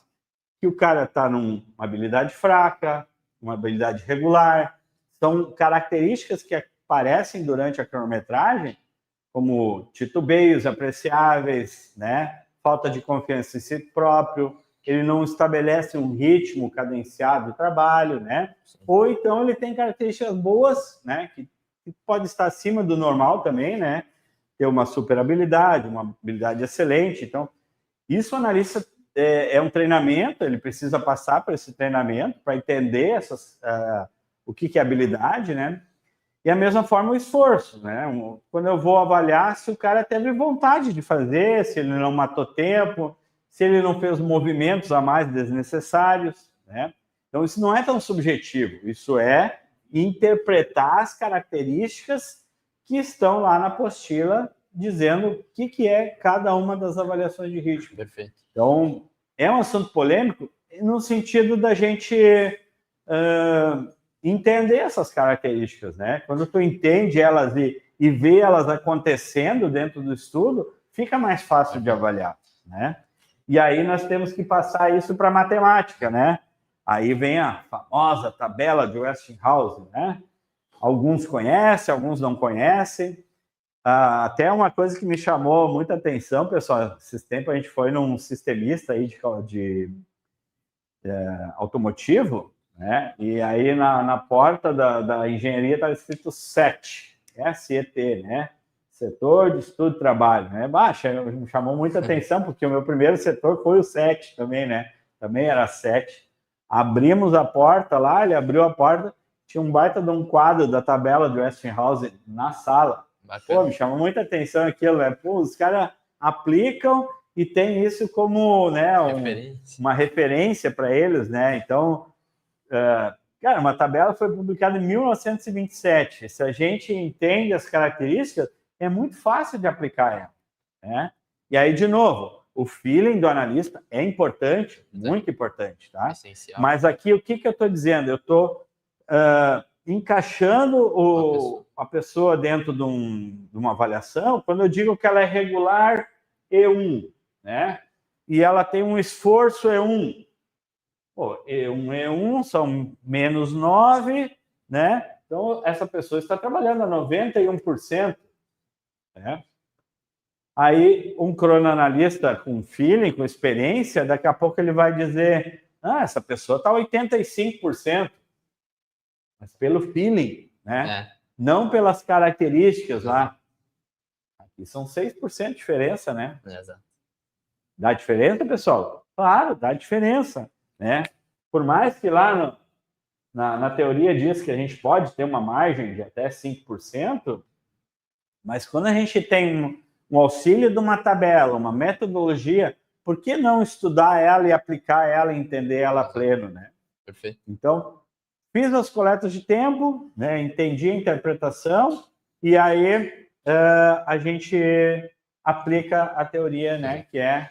que o cara está numa habilidade fraca, uma habilidade regular. São características que aparecem durante a cronometragem, como titubeios apreciáveis, né? Falta de confiança em si próprio, ele não estabelece um ritmo cadenciado de trabalho, né? Ou então ele tem características boas, né? Que pode estar acima do normal também, né? Ter uma super habilidade, uma habilidade excelente. Então, isso o analista é um treinamento, ele precisa passar por esse treinamento para entender o que é habilidade, né? E a mesma forma o esforço, né? Quando eu vou avaliar se o cara teve vontade de fazer, se ele não matou tempo, se ele não fez movimentos a mais desnecessários, né? Então, isso não é tão subjetivo, isso é interpretar as características que estão lá na apostila, dizendo o que é cada uma das avaliações de ritmo. Perfeito. Então, é um assunto polêmico no sentido da gente entender essas características, né? Quando tu entende elas e vê elas acontecendo dentro do estudo, fica mais fácil de avaliar, né? E aí nós temos que passar isso para a matemática, né? Aí vem a famosa tabela de Westinghouse, né? Alguns conhecem, alguns não conhecem. Até uma coisa que me chamou muita atenção, pessoal, esses tempos a gente foi num sistemista aí de automotivo, né? E aí na porta da engenharia estava escrito SET, SET, né? Setor de Estudo e Trabalho, né? Me chamou muita atenção, porque o meu primeiro setor foi o SET também, né? Também era SET. Abrimos a porta lá, ele abriu a porta, tinha um baita de um quadro da tabela de Westinghouse na sala. Pô, me chamou muita atenção aquilo, né? Pô, os caras aplicam e tem isso como, né, uma referência para eles, né? Então, cara, uma tabela foi publicada em 1927. Se a gente entende as características, é muito fácil de aplicar ela, né? E aí, de novo, o feeling do analista é importante, muito importante, tá? Essencial. Mas aqui, o que eu estou dizendo? Eu estou encaixando a pessoa dentro de uma avaliação quando eu digo que ela é regular E1, né? E ela tem um esforço E1. Pô, E1 são menos 9, né? Então, essa pessoa está trabalhando a 91%. Né? Aí, um cronoanalista com feeling, com experiência, daqui a pouco ele vai dizer, essa pessoa está 85%. Mas pelo feeling, né? Não pelas características lá. Aqui são 6% de diferença, né? Exato. Dá diferença, pessoal? Claro, dá diferença, né? Por mais que lá na teoria diz que a gente pode ter uma margem de até 5%, mas quando a gente tem um auxílio de uma tabela, uma metodologia, por que não estudar ela e aplicar ela e entender ela pleno, né? Perfeito. Então, fiz as coletas de tempo, né? Entendi a interpretação e aí a gente aplica a teoria, né? Que é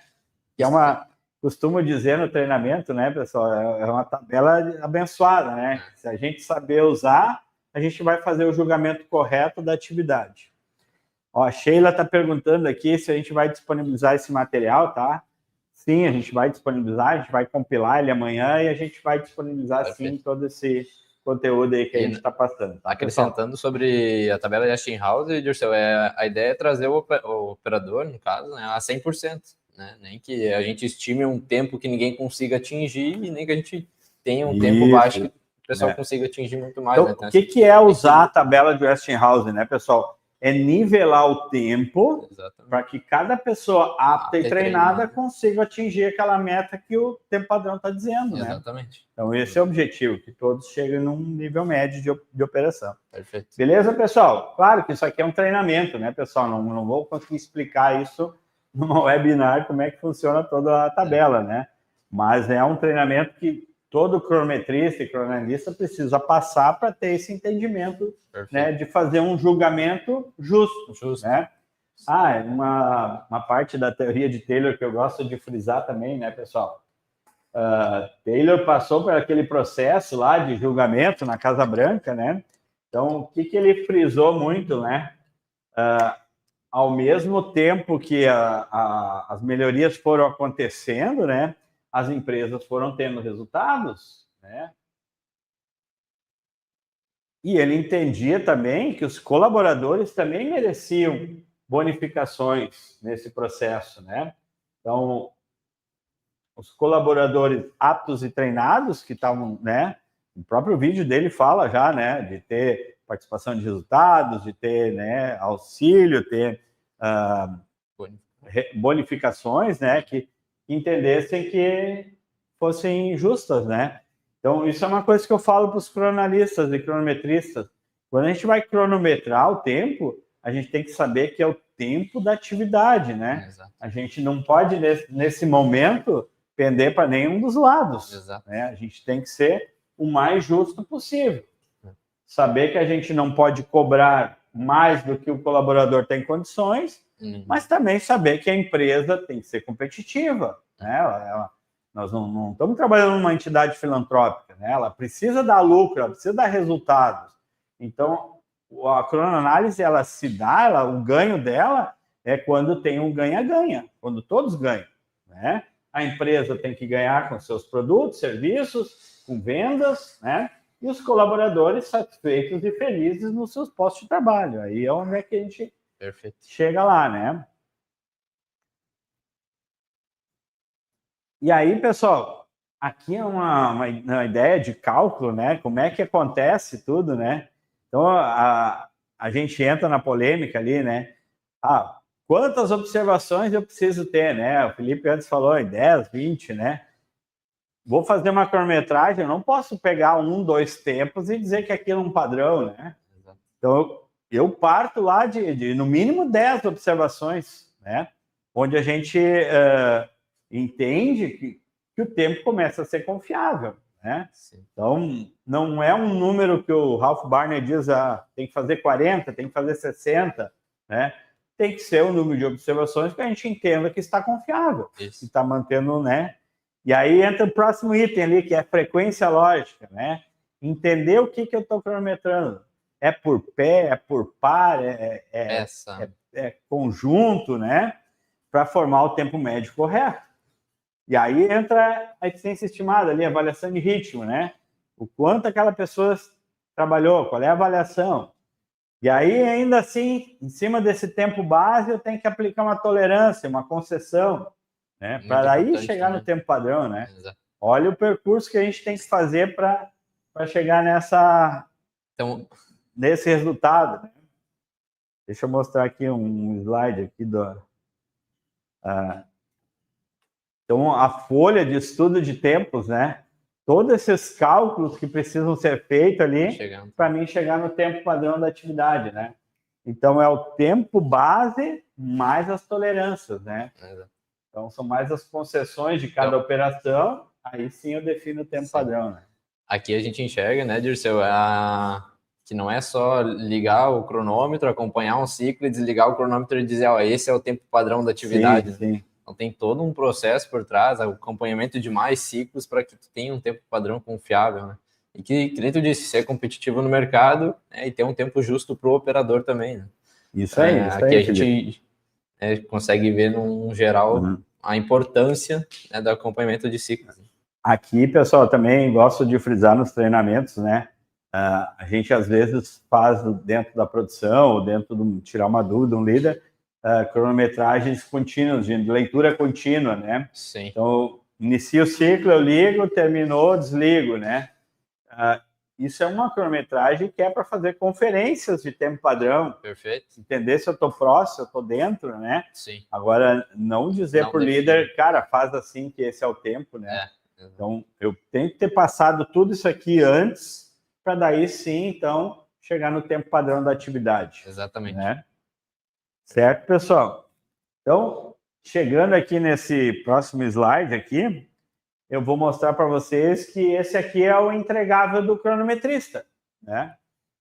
uma, costumo dizer no treinamento, né, pessoal, é uma tabela abençoada, né? Se a gente saber usar, a gente vai fazer o julgamento correto da atividade. Ó, a Sheila está perguntando aqui se a gente vai disponibilizar esse material, tá? Sim, a gente vai disponibilizar, a gente vai compilar ele amanhã e a gente vai disponibilizar, sim, todo esse conteúdo aí que a gente está passando. Tá, acrescentando sobre a tabela de Westinghouse, Dirceu, a ideia é trazer o operador, no caso, né, a 100%. Né? Nem que a gente estime um tempo que ninguém consiga atingir e nem que a gente tenha um tempo baixo que o pessoal consiga atingir muito mais. Então, né? O que é usar a tabela de Westinghouse, né, pessoal? É nivelar o tempo para que cada pessoa apta e treinada consiga atingir aquela meta que o tempo padrão está dizendo, né? Exatamente. Então, esse é o objetivo, que todos cheguem num nível médio de operação. Perfeito. Beleza, pessoal? Claro que isso aqui é um treinamento, né, pessoal? Não vou conseguir explicar isso numa webinar, como é que funciona toda a tabela, né? Mas é um treinamento que todo cronometrista e cronoanalista precisa passar para ter esse entendimento, né, de fazer um julgamento justo. Né? Uma parte da teoria de Taylor que eu gosto de frisar também, né, pessoal? Taylor passou por aquele processo lá de julgamento na Casa Branca, né? Então, o que ele frisou muito, né? Ao mesmo tempo que as melhorias foram acontecendo, né? As empresas foram tendo resultados, né? E ele entendia também que os colaboradores também mereciam bonificações nesse processo, né? Então, os colaboradores aptos e treinados que estavam, né? O próprio vídeo dele fala já, né? De ter participação de resultados, de ter, né, auxílio, ter bonificações, né? Que entendessem que fossem justas, né? Então, isso é uma coisa que eu falo para os cronoanalistas e cronometristas. Quando a gente vai cronometrar o tempo, a gente tem que saber que é o tempo da atividade, né? Exato. A gente não pode, nesse momento, pender para nenhum dos lados. Exato. Né? A gente tem que ser o mais justo possível. Saber que a gente não pode cobrar mais do que o colaborador tem condições, mas também saber que a empresa tem que ser competitiva. Né? Nós não estamos trabalhando numa entidade filantrópica, né? Ela precisa dar lucro, ela precisa dar resultados. Então, a cronoanálise, ela se dá, o ganho dela é quando tem um ganha-ganha, quando todos ganham. Né? A empresa tem que ganhar com seus produtos, serviços, com vendas, né? E os colaboradores satisfeitos e felizes nos seus postos de trabalho. Aí é onde é que a gente chega lá, né? E aí, pessoal, aqui é uma ideia de cálculo, né? Como é que acontece tudo, né? Então, a gente entra na polêmica ali, né? Quantas observações eu preciso ter, né? O Felipe antes falou em 10, 20, né? Vou fazer uma cronometragem, eu não posso pegar 1, 2 tempos e dizer que aquilo é um padrão, né? Então, eu parto lá de no mínimo 10 observações, né? Onde a gente entende que o tempo começa a ser confiável, né? Sim. Então, não é um número que o Ralph Barney diz, tem que fazer 40, tem que fazer 60, né? Tem que ser um número de observações que a gente entenda que está confiável, que está mantendo, né? E aí entra o próximo item ali, que é a frequência lógica, né? Entender o que eu estou cronometrando. É por pé, é por par, é conjunto, né? Para formar o tempo médio correto. E aí entra a eficiência estimada ali, a avaliação de ritmo, né? O quanto aquela pessoa trabalhou, qual é a avaliação. E aí, ainda assim, em cima desse tempo base, eu tenho que aplicar uma tolerância, uma concessão, né? Para aí chegar no tempo padrão, né? Exato. Olha o percurso que a gente tem que fazer para chegar nesse resultado. Né? Deixa eu mostrar aqui um slide aqui então, a folha de estudo de tempos, né? Todos esses cálculos que precisam ser feitos ali para mim chegar no tempo padrão da atividade, né? Então, é o tempo base mais as tolerâncias, né? Exato. Então, são mais as concessões de cada operação, aí sim eu defino o tempo padrão, né? Aqui a gente enxerga, né, Dirceu, que não é só ligar o cronômetro, acompanhar um ciclo e desligar o cronômetro e dizer, esse é o tempo padrão da atividade. Sim, sim. Então, tem todo um processo por trás, o acompanhamento de mais ciclos para que tu tenha um tempo padrão confiável, né? E que nem tu disse, ser competitivo no mercado, né, e ter um tempo justo para o operador também, né? Isso aí, isso aqui aí, a gente consegue ver, num geral, a importância, né, do acompanhamento de ciclos. Aqui, pessoal, também gosto de frisar nos treinamentos, né? A gente, às vezes, faz dentro da produção, ou dentro de tirar uma dúvida, um líder, cronometragens contínuas, de leitura contínua, né? Sim. Então, inicio o ciclo, eu ligo, terminou, desligo, né? Isso é uma cronometragem que é para fazer conferências de tempo padrão. Perfeito. Entender se eu estou próximo, se eu estou dentro, né? Sim. Agora, não dizer para o líder, cara, faz assim que esse é o tempo, né? Então, eu tenho que ter passado tudo isso aqui antes, para daí sim, então, chegar no tempo padrão da atividade. Exatamente. Né? Certo, pessoal? Então, chegando aqui nesse próximo slide aqui, eu vou mostrar para vocês que esse aqui é o entregável do cronometrista, né?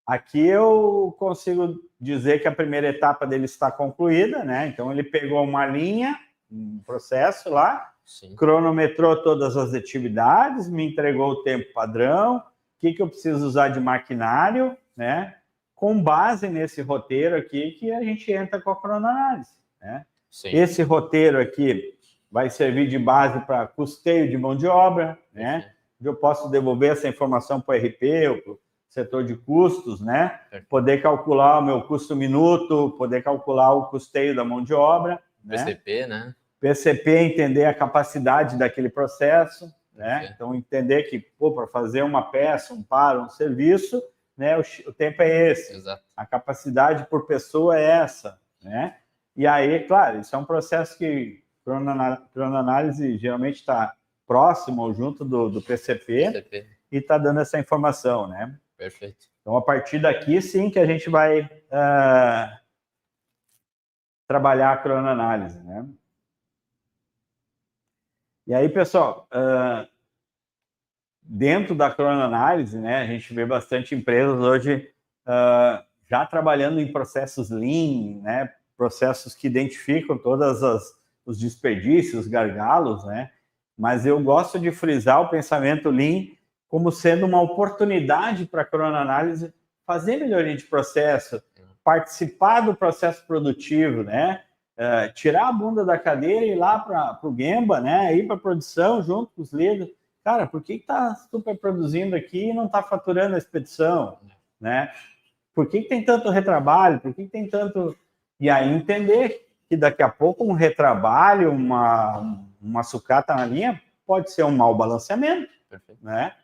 Aqui eu consigo dizer que a primeira etapa dele está concluída, né? Então ele pegou uma linha, um processo lá, sim, cronometrou todas as atividades, me entregou o tempo padrão, o que eu preciso usar de maquinário, né? Com base nesse roteiro aqui que a gente entra com a cronoanálise, né? Sim. Esse roteiro aqui vai servir de base para custeio de mão de obra, né? Eu posso devolver essa informação para o RP ou para o setor de custos, né? Poder calcular o meu custo minuto, poder calcular o custeio da mão de obra, né? PCP, né? PCP, entender a capacidade daquele processo, né? Então, entender que, para fazer uma peça, um paro, um serviço, né, o tempo é esse. Exato. A capacidade por pessoa é essa, né? E aí, claro, isso é um processo que cronoanálise geralmente está próximo ou junto do PCP e está dando essa informação, né? Perfeito. Então, a partir daqui, sim, que a gente vai trabalhar a cronoanálise, né? E aí, pessoal, dentro da cronoanálise, né, a gente vê bastante empresas hoje já trabalhando em processos Lean, né, processos que identificam todos os desperdícios, os gargalos, né, mas eu gosto de frisar o pensamento Lean como sendo uma oportunidade para a cronoanálise fazer melhoria de processo, participar do processo produtivo, né, tirar a bunda da cadeira e ir lá para o Gemba, né, ir para a produção junto com os líderes. Cara, por que está super produzindo aqui e não está faturando a expedição, né? Por que tem tanto retrabalho? Por que tem tanto... E aí entender que daqui a pouco um retrabalho, uma sucata na linha, pode ser um mau balanceamento, né?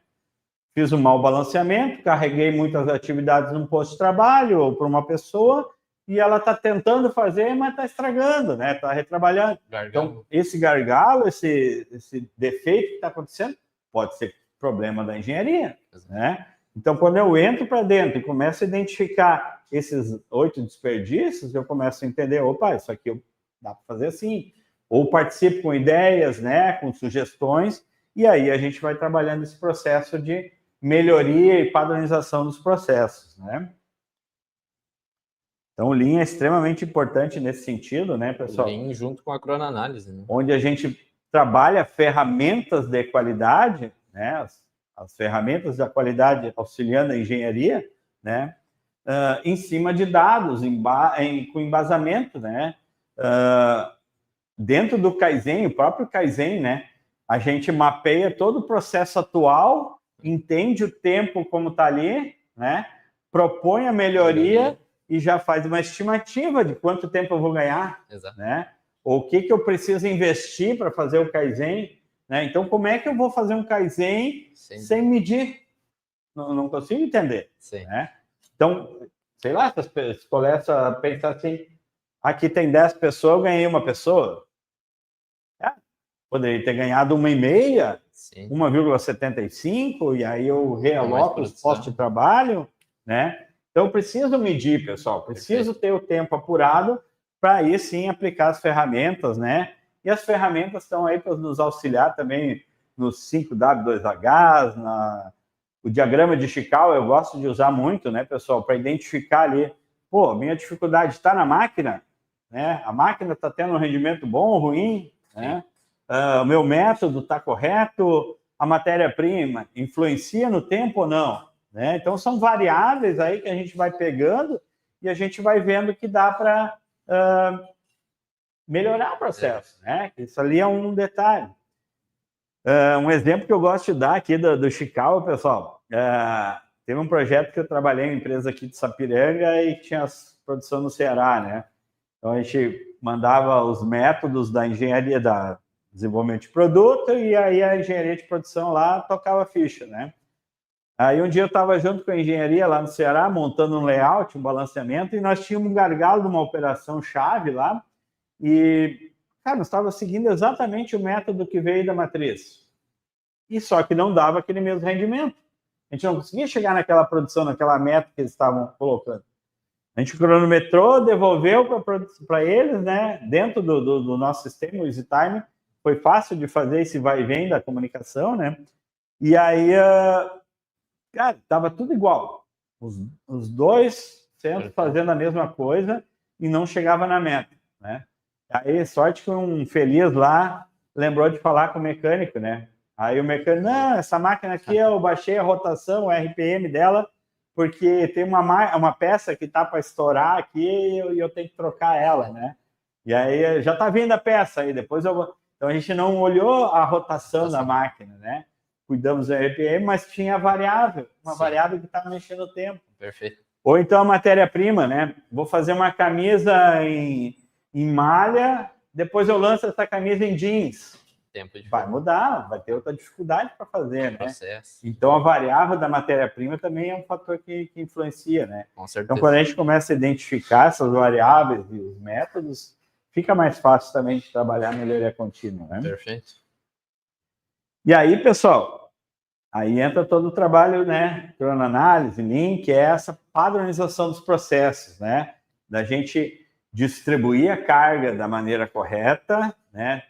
Fiz um mau balanceamento, carreguei muitas atividades num posto de trabalho ou para uma pessoa e ela está tentando fazer, mas está estragando, né? Está retrabalhando. Gargalo. Então, esse gargalo, esse defeito que está acontecendo, pode ser problema da engenharia, né? Então, quando eu entro para dentro e começo a identificar esses 8 desperdícios, eu começo a entender, opa, isso aqui dá para fazer assim. Ou participo com ideias, né, com sugestões, e aí a gente vai trabalhando esse processo de melhoria e padronização dos processos, né? Então, o Lean é extremamente importante nesse sentido, né, pessoal? O Lean junto com a cronoanálise, né? Onde a gente trabalha ferramentas de qualidade, né, as ferramentas da qualidade auxiliando a engenharia, né, em cima de dados, com embasamento, né, dentro do Kaizen, o próprio Kaizen, né, a gente mapeia todo o processo atual, entende o tempo como está ali, né, propõe a melhoria e já faz uma estimativa de quanto tempo eu vou ganhar, exato, né, ou o que eu preciso investir para fazer o Kaizen, né? Então, como é que eu vou fazer um Kaizen sem medir? Não consigo entender. Né? Então, sei lá, se as colegas pensam assim, aqui tem 10 pessoas, eu ganhei uma pessoa. Poderia ter ganhado 1,5, 1,75, e aí eu realoco os postos de trabalho, né? Então, eu preciso medir, pessoal, preciso ter o tempo apurado para aí sim aplicar as ferramentas, né? E as ferramentas estão aí para nos auxiliar também nos 5W2Hs, o diagrama de Chicago eu gosto de usar muito, né, pessoal, para identificar ali, pô, minha dificuldade está na máquina, né? A máquina está tendo um rendimento bom ou ruim, né? O meu método está correto, a matéria-prima influencia no tempo ou não, né? Então, são variáveis aí que a gente vai pegando e a gente vai vendo que dá para melhorar o processo, né? Isso ali é um detalhe. Um exemplo que eu gosto de dar aqui do Chicago, pessoal, teve um projeto que eu trabalhei em uma empresa aqui de Sapiranga e tinha produção no Ceará, né? Então, a gente mandava os métodos da engenharia, da desenvolvimento de produto, e aí a engenharia de produção lá tocava a ficha, né? Aí um dia eu estava junto com a engenharia lá no Ceará, montando um layout, um balanceamento, e nós tínhamos um gargalo de uma operação chave lá, e, cara, nós estávamos seguindo exatamente o método que veio da matriz. E só que não dava aquele mesmo rendimento. A gente não conseguia chegar naquela produção, naquela meta que eles estavam colocando. A gente cronometrou, devolveu para eles, né, dentro do nosso sistema, o EasyTime, foi fácil de fazer esse vai e vem da comunicação, né? E aí, cara, estava tudo igual. Os dois centros fazendo a mesma coisa e não chegava na meta, né? Aí, sorte que um feliz lá lembrou de falar com o mecânico, né? Aí o mecânico, não, essa máquina aqui eu baixei a rotação, o RPM dela, porque tem uma peça que tá para estourar aqui e eu tenho que trocar ela, né? E aí já tá vindo a peça aí, depois eu vou... Então a gente não olhou a rotação da máquina, né? Cuidamos do RPM, mas tinha variável, variável que estava mexendo o tempo. Perfeito. Ou então a matéria-prima, né? Vou fazer uma camisa em malha, depois eu lanço essa camisa em jeans. Vai mudar, vai ter outra dificuldade para fazer, né? Processo. Então a variável da matéria-prima também é um fator que influencia, né? Com certeza. Então quando a gente começa a identificar essas variáveis e os métodos, fica mais fácil também de trabalhar a melhoria contínua, né? Perfeito. E aí, pessoal, aí entra todo o trabalho, né? Cronoanálise, Lean, que é essa padronização dos processos, né? Da gente distribuir a carga da maneira correta, né?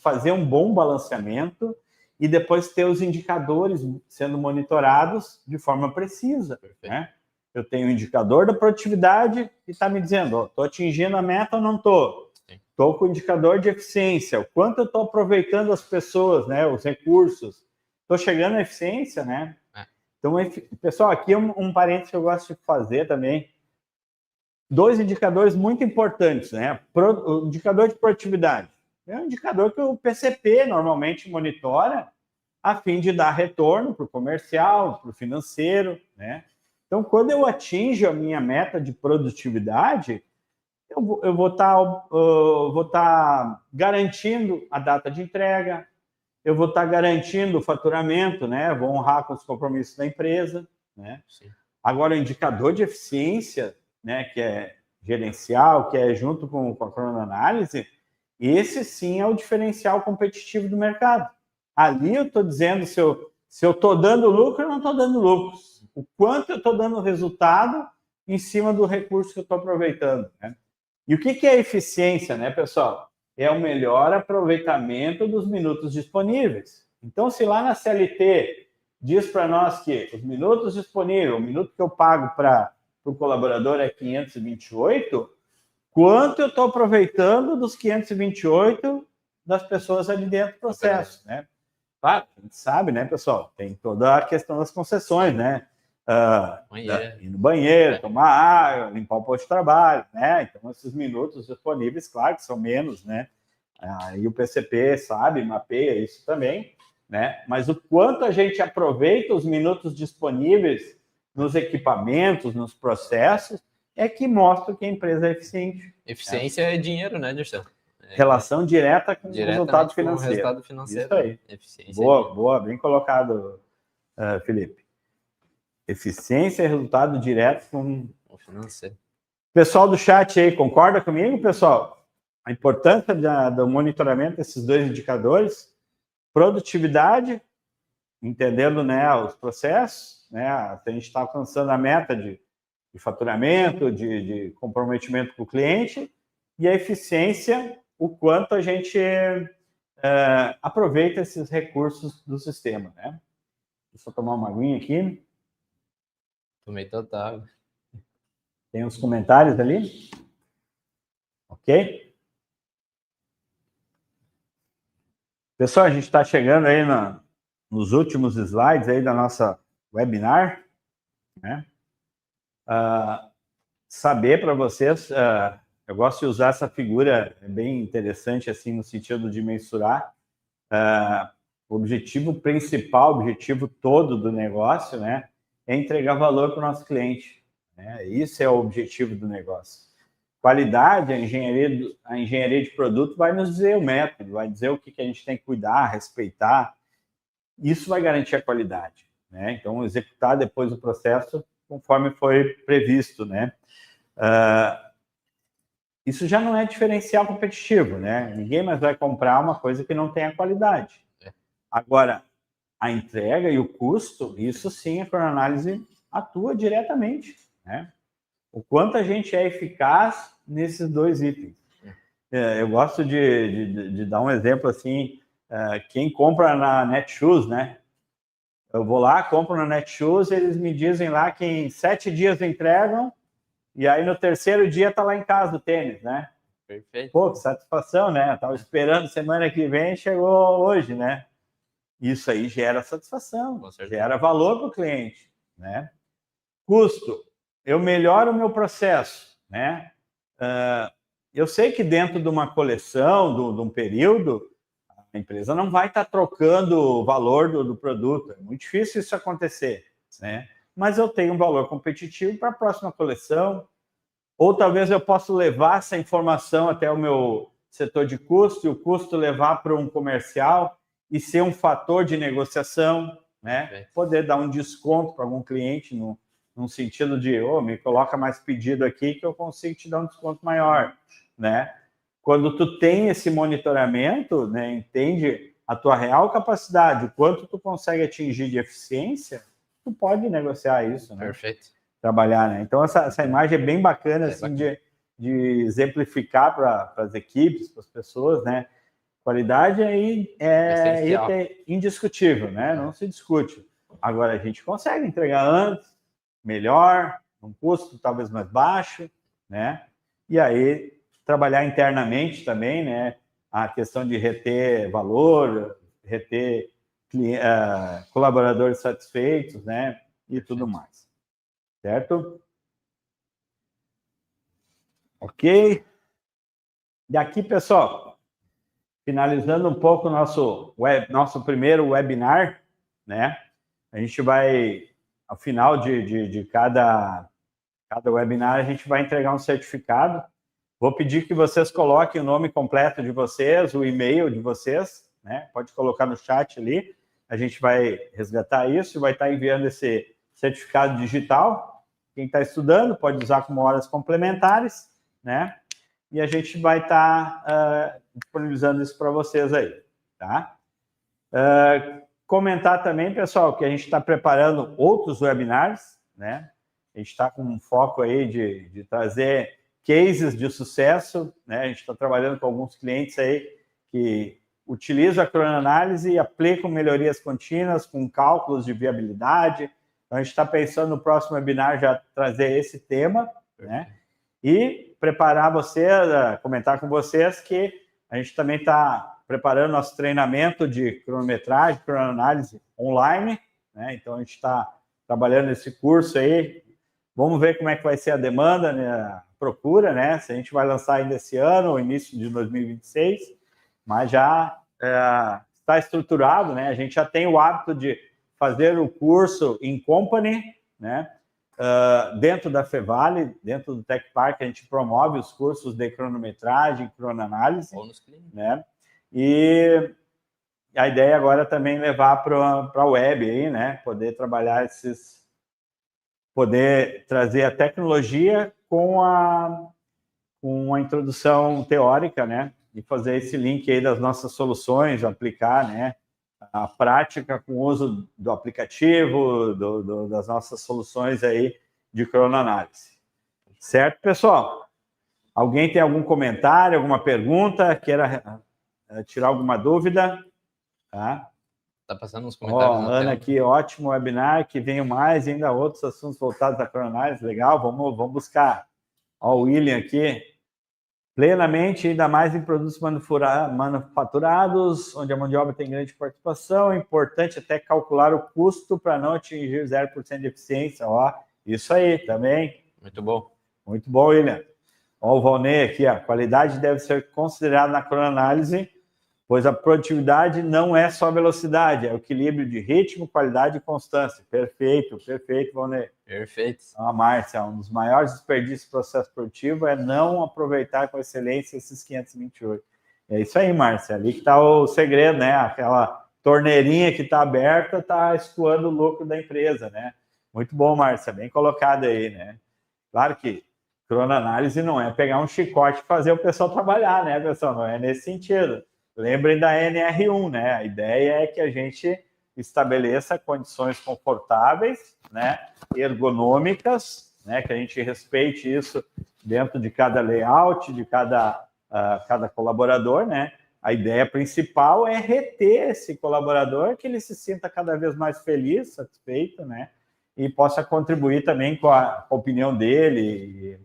Fazer um bom balanceamento e depois ter os indicadores sendo monitorados de forma precisa, né? Eu tenho o indicador da produtividade que está me dizendo, estou atingindo a meta ou não estou? Estou com o indicador de eficiência, o quanto eu estou aproveitando as pessoas, né? Os recursos. Estou chegando à eficiência, né? Então, pessoal, aqui é um parênteses que eu gosto de fazer também. 2 indicadores muito importantes, né? O indicador de produtividade. É um indicador que o PCP normalmente monitora a fim de dar retorno para o comercial, para o financeiro, né? Então, quando eu atinjo a minha meta de produtividade, eu vou estar garantindo a data de entrega, eu vou estar garantindo o faturamento, né? Vou honrar com os compromissos da empresa, né? Sim. Agora, o indicador de eficiência, né? Que é gerencial, que é junto com a cronoanálise, esse sim é o diferencial competitivo do mercado. Ali eu estou dizendo se eu estou dando lucro ou não estou dando lucro. O quanto eu estou dando resultado em cima do recurso que eu estou aproveitando, né? E o que é eficiência, né, pessoal? É o melhor aproveitamento dos minutos disponíveis. Então, se lá na CLT diz para nós que os minutos disponíveis, o minuto que eu pago para o colaborador é 528, quanto eu estou aproveitando dos 528 das pessoas ali dentro do processo, né? Claro, a gente sabe, né, pessoal? Tem toda a questão das concessões, né? Ir no banheiro, tomar água, limpar o posto de trabalho, né? Então, esses minutos disponíveis, claro que são menos, né? E o PCP sabe, mapeia isso também, né? Mas o quanto a gente aproveita os minutos disponíveis nos equipamentos, nos processos, é que mostra que a empresa é eficiente. Eficiência é dinheiro, né, Dirceu? Relação direta com o resultado financeiro. Resultado financeiro. Isso aí. Eficiência boa, bem colocado, Felipe. Eficiência é resultado direto com o financeiro. Pessoal do chat aí, concorda comigo, pessoal? A importância do monitoramento desses 2 indicadores, produtividade, entendendo, né, os processos, né, a gente está alcançando a meta de faturamento, de comprometimento com o cliente, e a eficiência, o quanto a gente aproveita esses recursos do sistema, né? Deixa eu tomar uma aguinha aqui. Tomei total. Tem uns comentários ali? Ok? Pessoal, a gente está chegando aí nos últimos slides aí da nossa webinar, né? Saber para vocês, eu gosto de usar essa figura, é bem interessante, assim, no sentido de mensurar o objetivo principal, o objetivo todo do negócio, né? É entregar valor para o nosso cliente, né? Isso é o objetivo do negócio. Qualidade, a engenharia de produto vai nos dizer o método, vai dizer o que a gente tem que cuidar, respeitar. Isso vai garantir a qualidade, né? Então, executar depois o processo conforme foi previsto, né? Isso já não é diferencial competitivo, né? Ninguém mais vai comprar uma coisa que não tenha qualidade. Agora, a entrega e o custo, isso sim a cronoanálise atua diretamente, né? O quanto a gente é eficaz nesses 2 itens. Eu gosto de dar um exemplo assim, quem compra na Netshoes, né? Eu vou lá, compro na Netshoes, eles me dizem lá que em 7 dias entregam, e aí no terceiro dia tá lá em casa o tênis, né? Perfeito. Pô, que satisfação, né? Tava esperando semana que vem, chegou hoje, né? Isso aí gera satisfação, gera valor para o cliente, né? Custo, eu melhoro o meu processo, né? Eu sei que dentro de uma coleção, de um período, a empresa não vai estar trocando o valor do produto. É muito difícil isso acontecer, né? Mas eu tenho um valor competitivo para a próxima coleção, ou talvez eu possa levar essa informação até o meu setor de custo, e o custo levar para um comercial e ser um fator de negociação, né? Poder dar um desconto para algum cliente num sentido de, me coloca mais pedido aqui que eu consigo te dar um desconto maior, né? Quando tu tem esse monitoramento, né, entende a tua real capacidade, o quanto tu consegue atingir de eficiência, tu pode negociar isso, né? Perfeito. Trabalhar, né? Então, essa imagem é bem bacana, assim, bacana. De exemplificar para as equipes, para as pessoas, né? Qualidade aí é indiscutível, né? Não se discute. Agora, a gente consegue entregar antes, melhor, um custo talvez mais baixo, né? E aí, trabalhar internamente também, né? A questão de reter valor, reter colaboradores satisfeitos, né? E tudo mais. Certo? Ok? Daqui, pessoal, finalizando um pouco nosso primeiro webinar, né? A gente vai, ao final de cada webinar, a gente vai entregar um certificado. Vou pedir que vocês coloquem o nome completo de vocês, o e-mail de vocês, né? Pode colocar no chat ali. A gente vai resgatar isso e vai estar enviando esse certificado digital. Quem está estudando pode usar como horas complementares, né? E a gente vai estar disponibilizando isso para vocês aí, tá? Comentar também, pessoal, que a gente está preparando outros webinars, né? A gente está com um foco aí de trazer cases de sucesso, né? A gente está trabalhando com alguns clientes aí que utilizam a cronoanálise e aplicam melhorias contínuas com cálculos de viabilidade. Então, a gente está pensando no próximo webinar já trazer esse tema, né? E preparar vocês, comentar com vocês que a gente também está preparando nosso treinamento de cronometragem, cronoanálise online, né? Então, a gente está trabalhando esse curso aí. Vamos ver como é que vai ser a demanda, né? A procura, né? Se a gente vai lançar ainda esse ano, ou início de 2026, mas já está estruturado, né? A gente já tem o hábito de fazer o curso em company, né? Dentro da Fevale, dentro do Tech Park, a gente promove os cursos de cronometragem, cronoanálise, né? E a ideia agora é também levar para a web aí, né? Poder trabalhar poder trazer a tecnologia com a introdução teórica, né? E fazer esse link aí das nossas soluções, aplicar, né? A prática com o uso do aplicativo, das nossas soluções aí de cronoanálise. Certo, pessoal? Alguém tem algum comentário, alguma pergunta, queira tirar alguma dúvida? Tá? Tá passando uns comentários na Ana tela. aqui, ótimo webinar, que venham mais, ainda outros assuntos voltados à cronoanálise, legal, vamos buscar. Ó, o William aqui, plenamente, ainda mais em produtos manufaturados, onde a mão de obra tem grande participação, é importante até calcular o custo para não atingir 0% de eficiência. Ó, isso aí também. Muito bom. Muito bom, William. Ó, o Valnei aqui, a qualidade deve ser considerada na cronoanálise, pois a produtividade não é só velocidade, é o equilíbrio de ritmo, qualidade e constância. Perfeito, perfeito, Valnei. Perfeito. A Márcia, um dos maiores desperdícios do processo produtivo é não aproveitar com excelência esses 528. É isso aí, Márcia, ali que está o segredo, né? Aquela torneirinha que está aberta está escoando o lucro da empresa, né? Muito bom, Márcia, bem colocado aí, né? Claro que cronoanálise não é pegar um chicote e fazer o pessoal trabalhar, né, pessoal? Não é nesse sentido. Lembrem da NR1, né? A ideia é que a gente estabeleça condições confortáveis, né? Ergonômicas, né? Que a gente respeite isso dentro de cada layout, de cada cada colaborador, né? A ideia principal é reter esse colaborador, que ele se sinta cada vez mais feliz, satisfeito, né? E possa contribuir também com a opinião dele.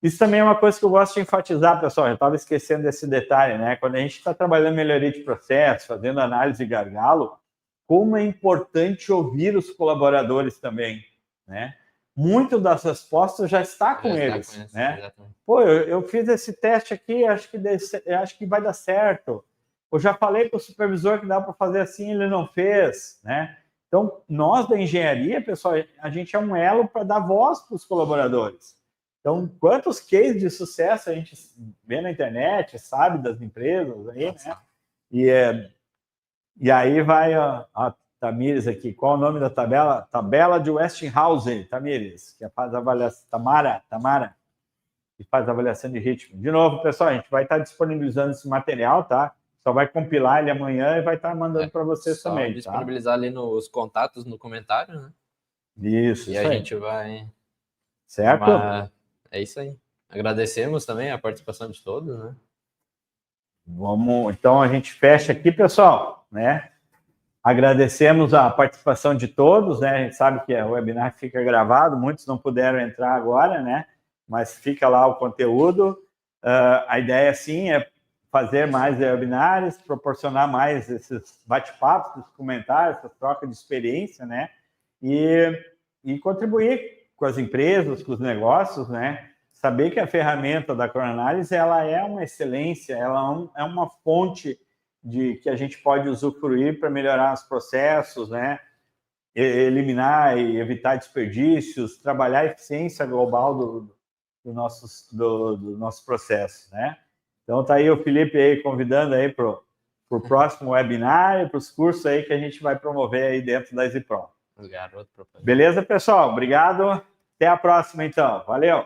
Isso também é uma coisa que eu gosto de enfatizar, pessoal. Eu estava esquecendo desse detalhe, né? Quando a gente está trabalhando em melhoria de processo, fazendo análise de gargalo, como é importante ouvir os colaboradores também, né? Muito das respostas já está com eles, né? Exatamente. Pô, eu fiz esse teste aqui, acho que vai dar certo. Eu já falei com o supervisor que dá para fazer assim, ele não fez, né? Então, nós da engenharia, pessoal, a gente é um elo para dar voz para os colaboradores. Então, quantos cases de sucesso a gente vê na internet, sabe, das empresas aí, né? E aí vai a Tamires aqui. Qual o nome da tabela? Tabela de Westinghouse, Tamires, que faz avaliação. Tamara, que faz avaliação de ritmo. De novo, pessoal, a gente vai estar disponibilizando esse material, tá? Só vai compilar ele amanhã e vai estar mandando para vocês só também, disponibilizar ali nos contatos, no comentário, né? Isso, e isso a aí. gente vai... Certo? É isso aí. Agradecemos também a participação de todos, né? Então, a gente fecha aqui, pessoal, né? Agradecemos a participação de todos, né? A gente sabe que o webinar fica gravado, muitos não puderam entrar agora, né? Mas fica lá o conteúdo. A ideia, sim, é fazer mais webinars, proporcionar mais esses bate-papos, esses comentários, essa troca de experiência, né? E contribuir com as empresas, com os negócios, né? Saber que a ferramenta da ChronoAnalysis, ela é uma excelência, ela é uma fonte que a gente pode usufruir para melhorar os processos, né? Eliminar e evitar desperdícios, trabalhar a eficiência global do nosso processo, né? Então, tá aí o Felipe aí convidando aí para o próximo webinar e para os cursos aí que a gente vai promover aí dentro da EasyPro. Beleza, pessoal? Obrigado. Até a próxima, então. Valeu!